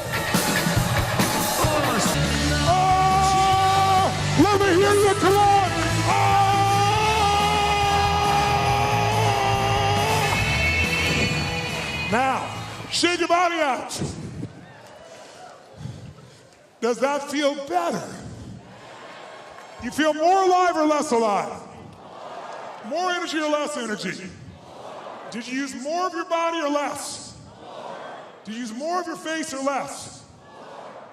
Let me hear you, come on! Now, shake your body out. Does that feel better? You feel more alive or less alive? More energy or less energy? Did you use more of your body or less? Did you use more of your face or less?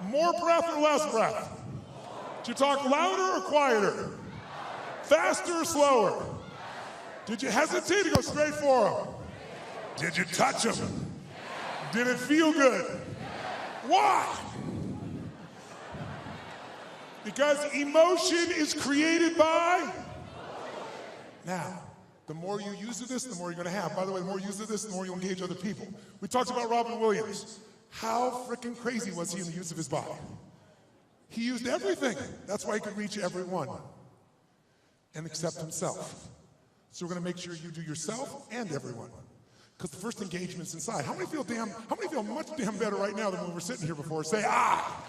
More breath or less breath? Did you talk louder or quieter? Faster or slower? Did you hesitate or go straight for them? Did you touch them? Did it feel good? Why? Because emotion is created by. Now, the more you use of this, the more you're going to have. By the way, the more you use of this, the more you'll engage other people. We talked about Robin Williams. How freaking crazy was he in the use of his body? He used everything. That's why he could reach everyone and accept himself. So we're going to make sure you do yourself and everyone. Because the first engagement's inside. How many feel much damn better right now than when we were sitting here before? Say, ah!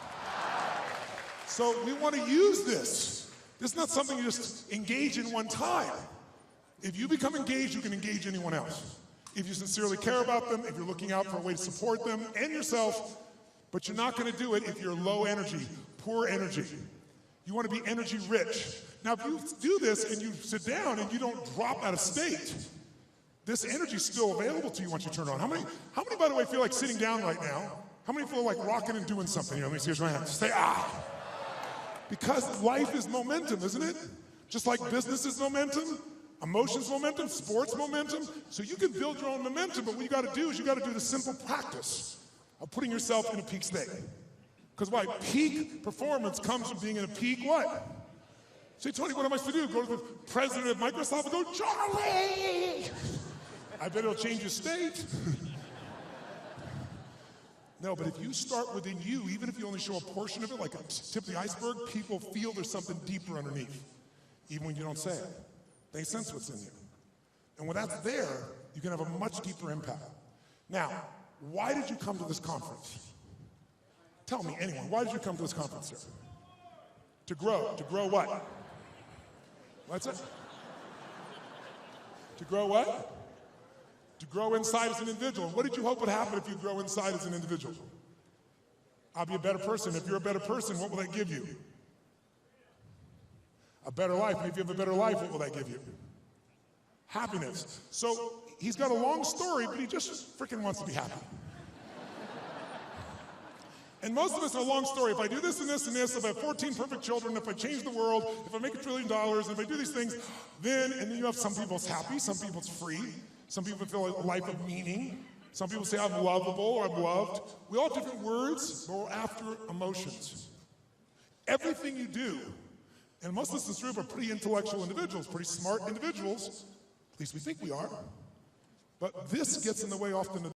So we want to use this. This is not something you just engage in one time. If you become engaged, you can engage anyone else. If you sincerely care about them, if you're looking out for a way to support them and yourself, but you're not going to do it if you're low energy, poor energy. You want to be energy rich. Now, if you do this and you sit down and you don't drop out of state, this energy is still available to you once you turn it on. How many, by the way, feel like sitting down right now? How many feel like rocking and doing something? Let me see your hands. Say, ah. Because life is momentum, isn't it? Just like business is momentum, emotions momentum, sports momentum. So you can build your own momentum, but what you got to do is you got to do the simple practice of putting yourself in a peak state. Because why? Peak performance comes from being in a peak what? Say, Tony, what am I supposed to do? Go to the president of Microsoft and go, Charlie! I bet it'll change your state. No, but if you start within you, even if you only show a portion of it, like a tip of the iceberg, people feel there's something deeper underneath, even when you don't say it. They sense what's in you. And when that's there, you can have a much deeper impact. Now, why did you come to this conference? Tell me, anyone, why did you come to this conference, sir? To grow. To grow what? What's it? To grow what? To grow inside as an individual. What did you hope would happen if you grow inside as an individual? I'll be a better person. If you're a better person, what will that give you? A better life. And if you have a better life, what will that give you? Happiness. So he's got a long story, but he just freaking wants to be happy. And most of us are a long story. If I do this and this and this, if I have 14 perfect children, if I change the world, if I make $1 trillion, if I do these things, then, and then you have some people's happy, some people's free, some people feel a life of meaning, some people say I'm lovable or I'm loved. We all have different words, but we're after emotions. Everything you do, and most of us in this group are pretty intellectual individuals, pretty smart individuals, at least we think we are, but this gets in the way often.